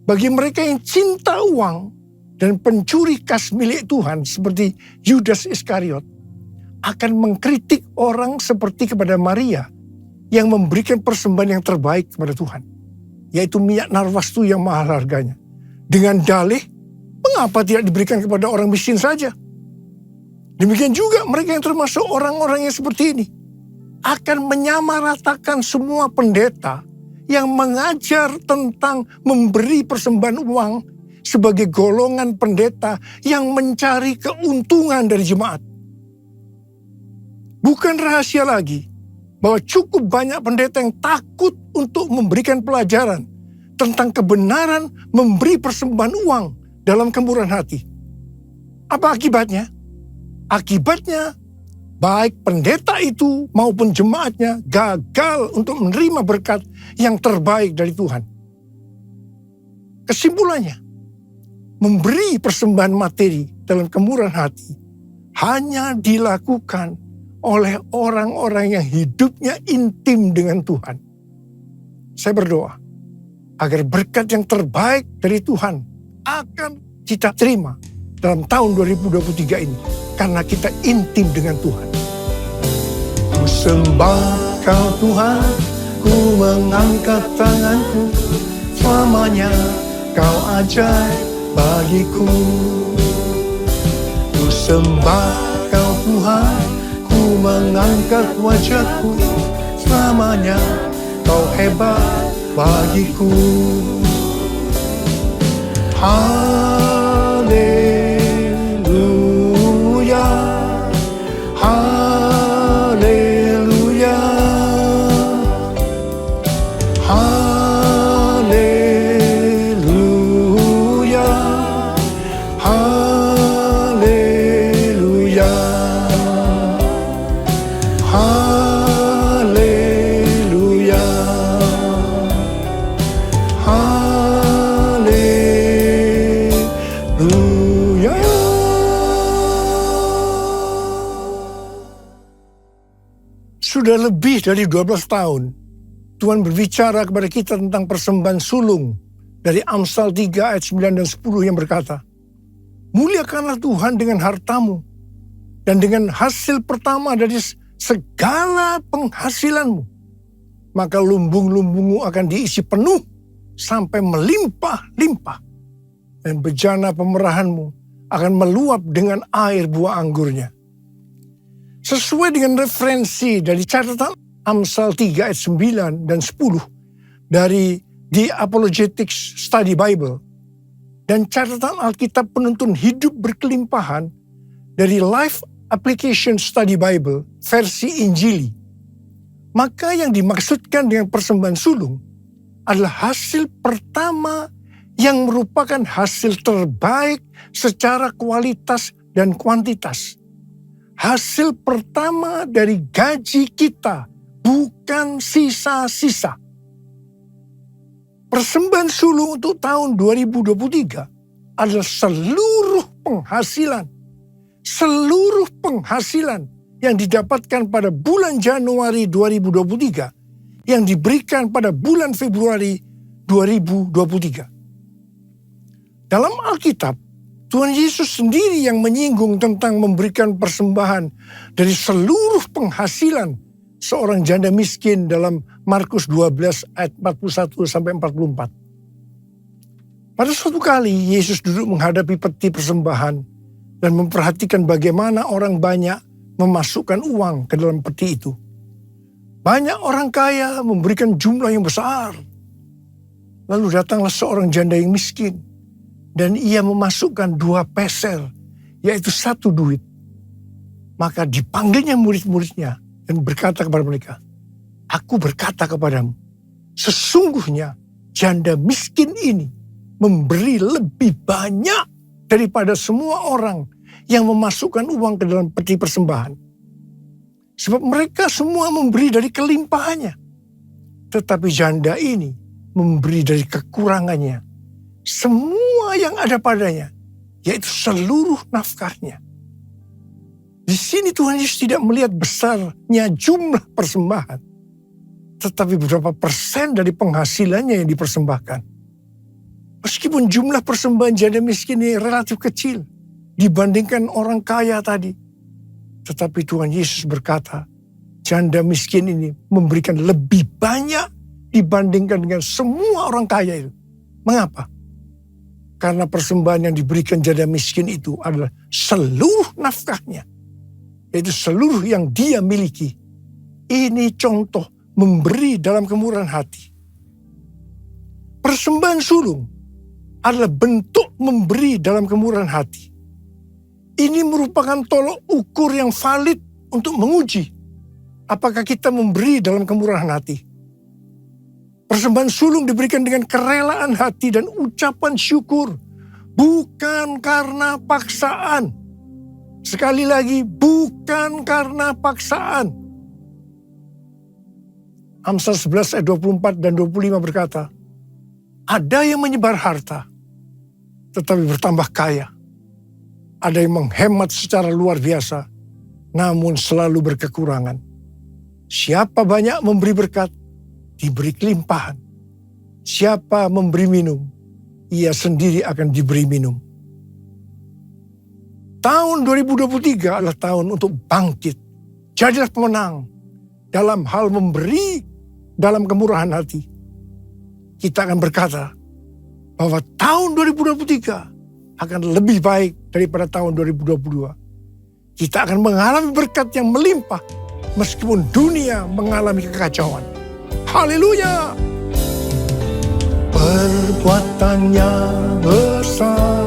bagi mereka yang cinta uang dan pencuri kas milik Tuhan seperti Yudas Iskariot, akan mengkritik orang seperti kepada Maria yang memberikan persembahan yang terbaik kepada Tuhan, yaitu minyak narwastu yang mahal harganya. Dengan dalih, mengapa tidak diberikan kepada orang miskin saja? Demikian juga mereka yang termasuk orang-orang yang seperti ini akan menyamaratakan semua pendeta yang mengajar tentang memberi persembahan uang sebagai golongan pendeta yang mencari keuntungan dari jemaat. Bukan rahasia lagi bahwa cukup banyak pendeta yang takut untuk memberikan pelajaran tentang kebenaran memberi persembahan uang dalam kemurahan hati. Apa akibatnya? Akibatnya, baik pendeta itu maupun jemaatnya gagal untuk menerima berkat yang terbaik dari Tuhan. Kesimpulannya, memberi persembahan materi dalam kemurahan hati hanya dilakukan oleh orang-orang yang hidupnya intim dengan Tuhan. Saya berdoa agar berkat yang terbaik dari Tuhan akan kita terima dalam tahun 2023 ini karena kita intim dengan Tuhan. Ku sembah Kau Tuhan, ku mengangkat tanganku, selamanya Kau ajaib bagiku. Ku sembah Kau Tuhan, ku mengangkat wajahku, selamanya kau hebat bagiku. Haleluya, haleluya, haleluya, haleluya, haleluya, haleluya. Sudah lebih dari 12 tahun Tuhan berbicara kepada kita tentang persembahan sulung dari Amsal 3 ayat 9 dan 10 yang berkata, muliakanlah Tuhan dengan hartamu dan dengan hasil pertama dari segala penghasilanmu. Maka lumbung-lumbungmu akan diisi penuh sampai melimpah-limpah. Dan bejana pemerahanmu akan meluap dengan air buah anggurnya. Sesuai dengan referensi dari catatan Amsal 3 ayat 9 dan 10 dari The Apologetics Study Bible dan catatan Alkitab Penuntun Hidup Berkelimpahan dari Life Application Study Bible versi Injili, maka yang dimaksudkan dengan persembahan sulung adalah hasil pertama yang merupakan hasil terbaik secara kualitas dan kuantitas. Hasil pertama dari gaji kita, bukan sisa-sisa. Persembahan sulung untuk tahun 2023 adalah seluruh penghasilan yang didapatkan pada bulan Januari 2023 yang diberikan pada bulan Februari 2023. Dalam Alkitab, Tuhan Yesus sendiri yang menyinggung tentang memberikan persembahan dari seluruh penghasilan seorang janda miskin dalam Markus 12 ayat 41 sampai 44. Pada suatu kali Yesus duduk menghadapi peti persembahan dan memperhatikan bagaimana orang banyak memasukkan uang ke dalam peti itu. Banyak orang kaya memberikan jumlah yang besar. Lalu datanglah seorang janda yang miskin dan ia memasukkan 2 peser, yaitu 1 duit. Maka dipanggilnya murid-muridnya dan berkata kepada mereka, aku berkata kepadamu, sesungguhnya janda miskin ini memberi lebih banyak daripada semua orang yang memasukkan uang ke dalam peti persembahan. Sebab mereka semua memberi dari kelimpahannya. Tetapi janda ini memberi dari kekurangannya. Semua yang ada padanya, yaitu seluruh nafkahnya. Di sini Tuhan Yesus tidak melihat besarnya jumlah persembahan, tetapi berapa persen dari penghasilannya yang dipersembahkan. Meskipun jumlah persembahan janda miskin ini relatif kecil dibandingkan orang kaya tadi, tetapi Tuhan Yesus berkata, janda miskin ini memberikan lebih banyak dibandingkan dengan semua orang kaya itu. Mengapa? Karena persembahan yang diberikan janda miskin itu adalah seluruh nafkahnya, yaitu seluruh yang dia miliki. Ini contoh memberi dalam kemurahan hati. Persembahan sulung adalah bentuk memberi dalam kemurahan hati. Ini merupakan tolok ukur yang valid untuk menguji apakah kita memberi dalam kemurahan hati. Persembahan sulung diberikan dengan kerelaan hati dan ucapan syukur, bukan karena paksaan. Sekali lagi, bukan karena paksaan. Amsal 11 ayat 24 dan 25 berkata, ada yang menyebar harta, tetapi bertambah kaya. Ada yang menghemat secara luar biasa, namun selalu berkekurangan. Siapa banyak memberi berkat, diberi kelimpahan. Siapa memberi minum, ia sendiri akan diberi minum. Tahun 2023 adalah tahun untuk bangkit. Jadilah pemenang dalam hal memberi dalam kemurahan hati. Kita akan berkata bahwa tahun 2023 akan lebih baik daripada tahun 2022. Kita akan mengalami berkat yang melimpah meskipun dunia mengalami kekacauan. Haleluya! Perbuatannya besar,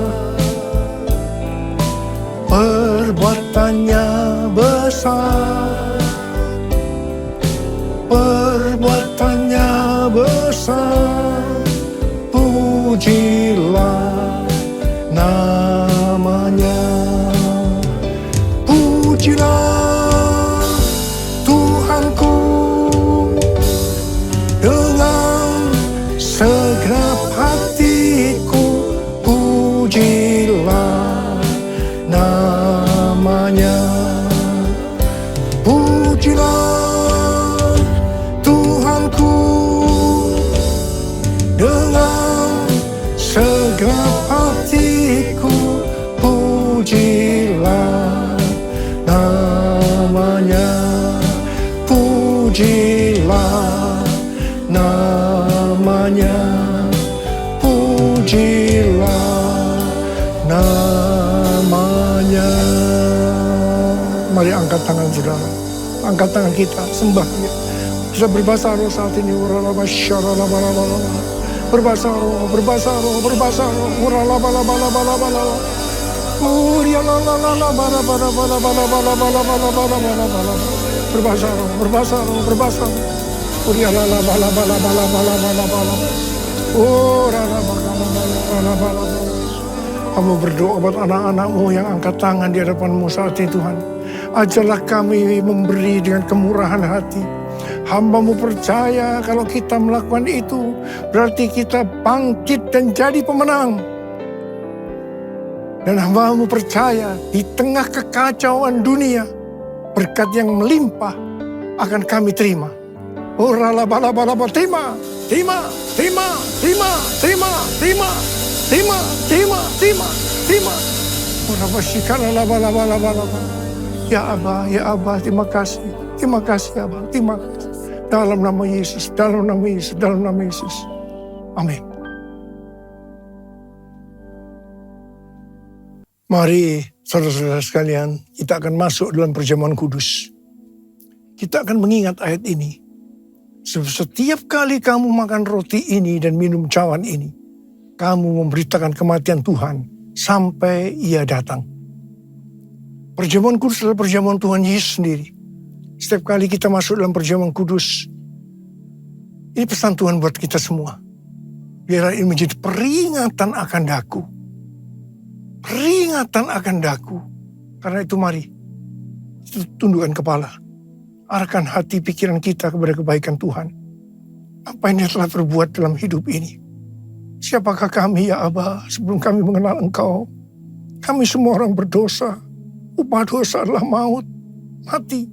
perbuatannya besar, perbuatannya besar. Pujilah namanya, pujilah Tuhanku dengan segenap hatiku, pujilah namanya, pujilah Tuhanku dengan segenap hatiku, pujilah namanya, pujilah namanya, pujilah namanya. Mari angkat tangan saudara, angkat tangan kita, sembah dia. Bisa berbahasa roh saat ini. Berbahasa roh, berbahasa roh, berbahasa roh. Berbahasa roh, berbahasa roh, berbahasa roh. Kamu berdoa buat anak-anakmu yang angkat tangan di hadapanmu saat ini, Tuhan. Ajarlah kami memberi dengan kemurahan hati. Hamba-Mu percaya kalau kita melakukan itu, berarti kita bangkit dan jadi pemenang. Dan hamba-Mu percaya di tengah kekacauan dunia, berkat yang melimpah akan kami terima. Terima, terima, terima, terima, terima, terima, terima, terima, terima, terima, terima. Ya Abah, ya Abah, terima kasih. Terima kasih Abah, terima kasih. Dalam nama Yesus, dalam nama Yesus, dalam nama Yesus. Amin. Mari saudara-saudara sekalian, kita akan masuk dalam perjamuan kudus. Kita akan mengingat ayat ini. Setiap kali kamu makan roti ini dan minum cawan ini, kamu memberitakan kematian Tuhan sampai Ia datang. Perjamuan kudus adalah perjamuan Tuhan Yesus sendiri. Setiap kali kita masuk dalam perjamuan kudus, ini pesan Tuhan buat kita semua. Biar ini menjadi peringatan akan daku. Peringatan akan daku. Karena itu mari, tundukkan kepala. Arahkan hati pikiran kita kepada kebaikan Tuhan. Apa yang Dia telah perbuat dalam hidup ini. Siapakah kami ya Abah sebelum kami mengenal Engkau? Kami semua orang berdosa. Upah dosa adalah maut, mati.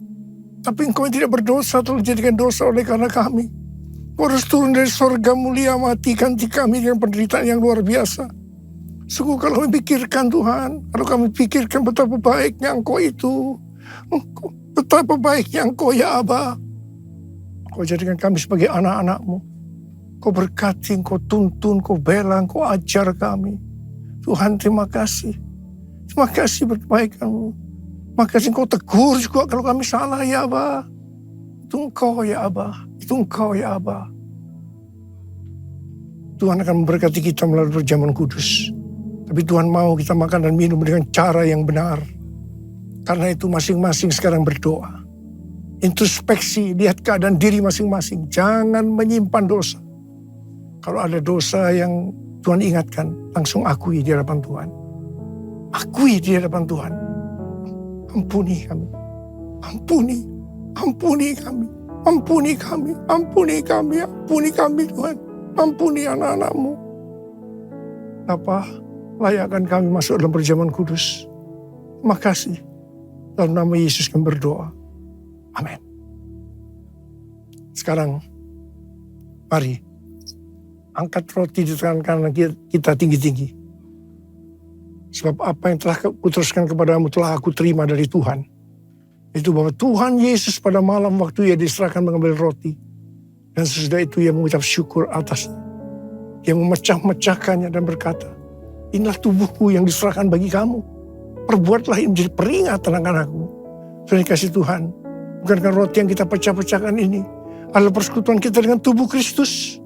Tapi Engkau yang tidak berdosa telah dijadikan dosa oleh karena kami. Kau harus turun dari surga mulia, mati ganti kami dengan penderitaan yang luar biasa. Sungguh kalau kami pikirkan Tuhan, kalau kami pikirkan betapa baiknya Engkau itu, betapa baiknya Engkau ya Abah. Kau jadikan kami sebagai anak-anak-Mu. Kau berkati, Kau tuntun, Kau bela, Kau ajar kami. Tuhan terima kasih. Terima kasih berkebaikan-Mu. Makasih Engkau tegur juga kalau kami salah ya Abah. Itu Engkau ya Abah. Itu Engkau ya Abah. Tuhan akan memberkati kita melalui perjamuan kudus. Tapi Tuhan mau kita makan dan minum dengan cara yang benar. Karena itu masing-masing sekarang berdoa. Introspeksi, lihat keadaan diri masing-masing. Jangan menyimpan dosa. Kalau ada dosa yang Tuhan ingatkan, langsung akui di hadapan Tuhan. Akui di hadapan Tuhan. Ampuni kami. Ampuni. Ampuni kami. Ampuni kami. Ampuni kami. Ampuni kami Tuhan. Ampuni anak-anak-Mu. Bapa, layakkan kami masuk dalam perjamuan kudus. Terima kasih. Dalam nama Yesus kami berdoa. Amin. Sekarang, mari. Angkat roti di tangan kanan kita tinggi-tinggi. Sebab apa yang telah kuteruskan kepadamu telah aku terima dari Tuhan. Itu bahwa Tuhan Yesus pada malam waktu Ia diserahkan mengambil roti. Dan sesudah itu Ia mengucap syukur atasnya. Ia memecah-mecahkannya dan berkata, inilah tubuhku yang diserahkan bagi kamu. Perbuatlah ini menjadi peringatan akan aku. Sudah dikasih Tuhan. Bukankah roti yang kita pecah-pecahkan ini adalah persekutuan kita dengan tubuh Kristus?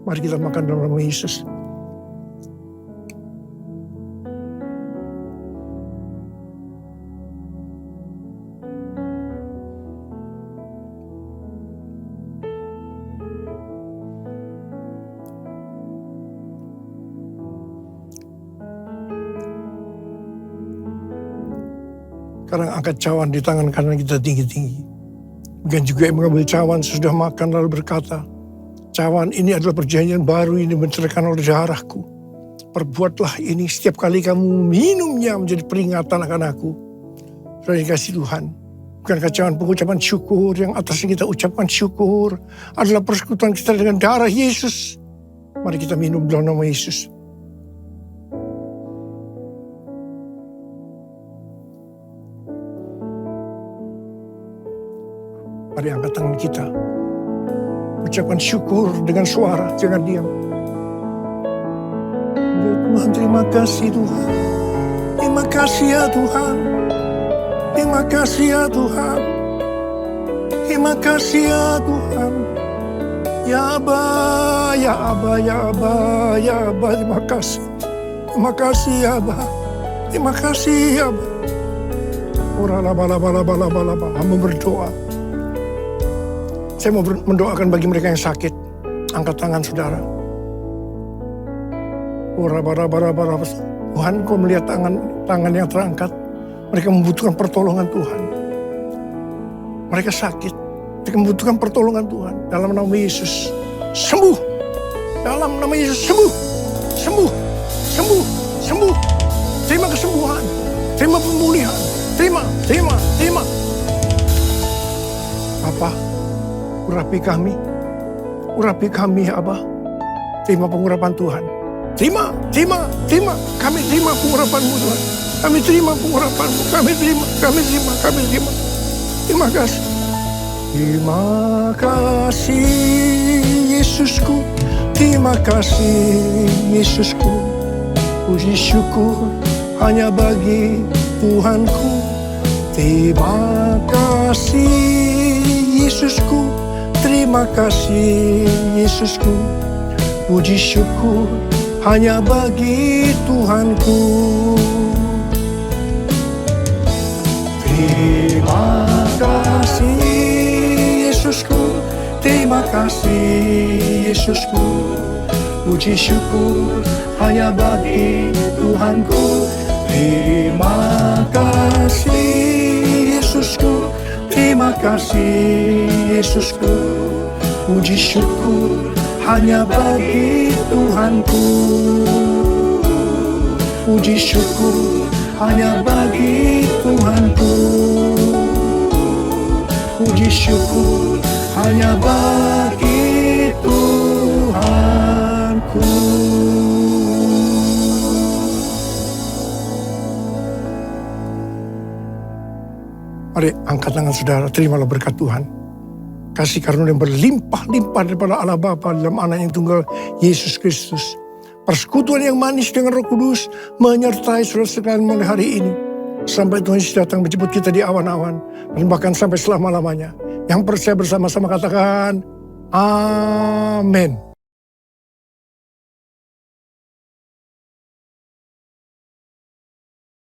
Mari kita makan dalam nama Yesus. Sekarang angkat cawan di tangan kanan kita tinggi-tinggi. Bukan juga yang mengambil cawan sesudah makan lalu berkata, cawan ini adalah perjanjian baru ini dibenterkan oleh darahku. Perbuatlah ini setiap kali kamu minumnya menjadi peringatan akan aku. Saudara dikasihi Tuhan, bukankah cawan pengucapan syukur yang atasnya kita ucapkan syukur adalah persekutuan kita dengan darah Yesus. Mari kita minum dalam nama Yesus. Mari angkat tangan kita. Ucapkan syukur dengan suara, jangan diam. Ya Tuhan, terima kasih Tuhan. Terima kasih ya Tuhan. Terima kasih ya Tuhan. Terima kasih ya Tuhan. Ya Aba, ya Aba, ya Aba, ya Aba. Terima kasih. Terima kasih ya Aba. Terima kasih ya Aba. Ora laba laba laba laba laba. Hamba berdoa. Saya mau mendoakan bagi mereka yang sakit. Angkat tangan saudara. Tuhan, Kau melihat tangan yang terangkat. Mereka membutuhkan pertolongan Tuhan. Mereka sakit. Mereka membutuhkan pertolongan Tuhan. Dalam nama Yesus, sembuh. Dalam nama Yesus, sembuh. Sembuh. Sembuh. Sembuh. Terima kesembuhan. Terima pemulihan. Terima. Apa? Urapi kami ya Abah. Terima pengurapan Tuhan. Terima. Kami terima pengurapan-Mu Tuhan. Kami terima pengurapan-Mu. Kami terima. Terima kasih. Terima kasih Yesusku. Terima kasih Yesusku. Puji syukur hanya bagi Tuhanku. Terima kasih Yesusku. Terima kasih Yesusku. Puji syukur hanya bagi Tuhanku. Terima kasih Yesusku. Terima kasih Yesusku. Puji syukur hanya bagi Tuhanku. Terima kasih Yesusku. Terima kasih Yesusku. Puji syukur hanya bagi Tuhanku. Puji syukur hanya bagi Tuhanku. Puji syukur hanya bagi Tuhanku. Mari angkat tangan saudara, terimalah berkat Tuhan. Kasih karunia yang berlimpah-limpah daripada Allah Bapa dalam Anak yang tunggal Yesus Kristus. Persekutuan yang manis dengan Roh Kudus menyertai saudara sekalian mulai hari ini. Sampai Tuhan Yesus datang menjemput kita di awan-awan. Dan bahkan sampai selama-lamanya. Yang percaya bersama-sama katakan, Amin.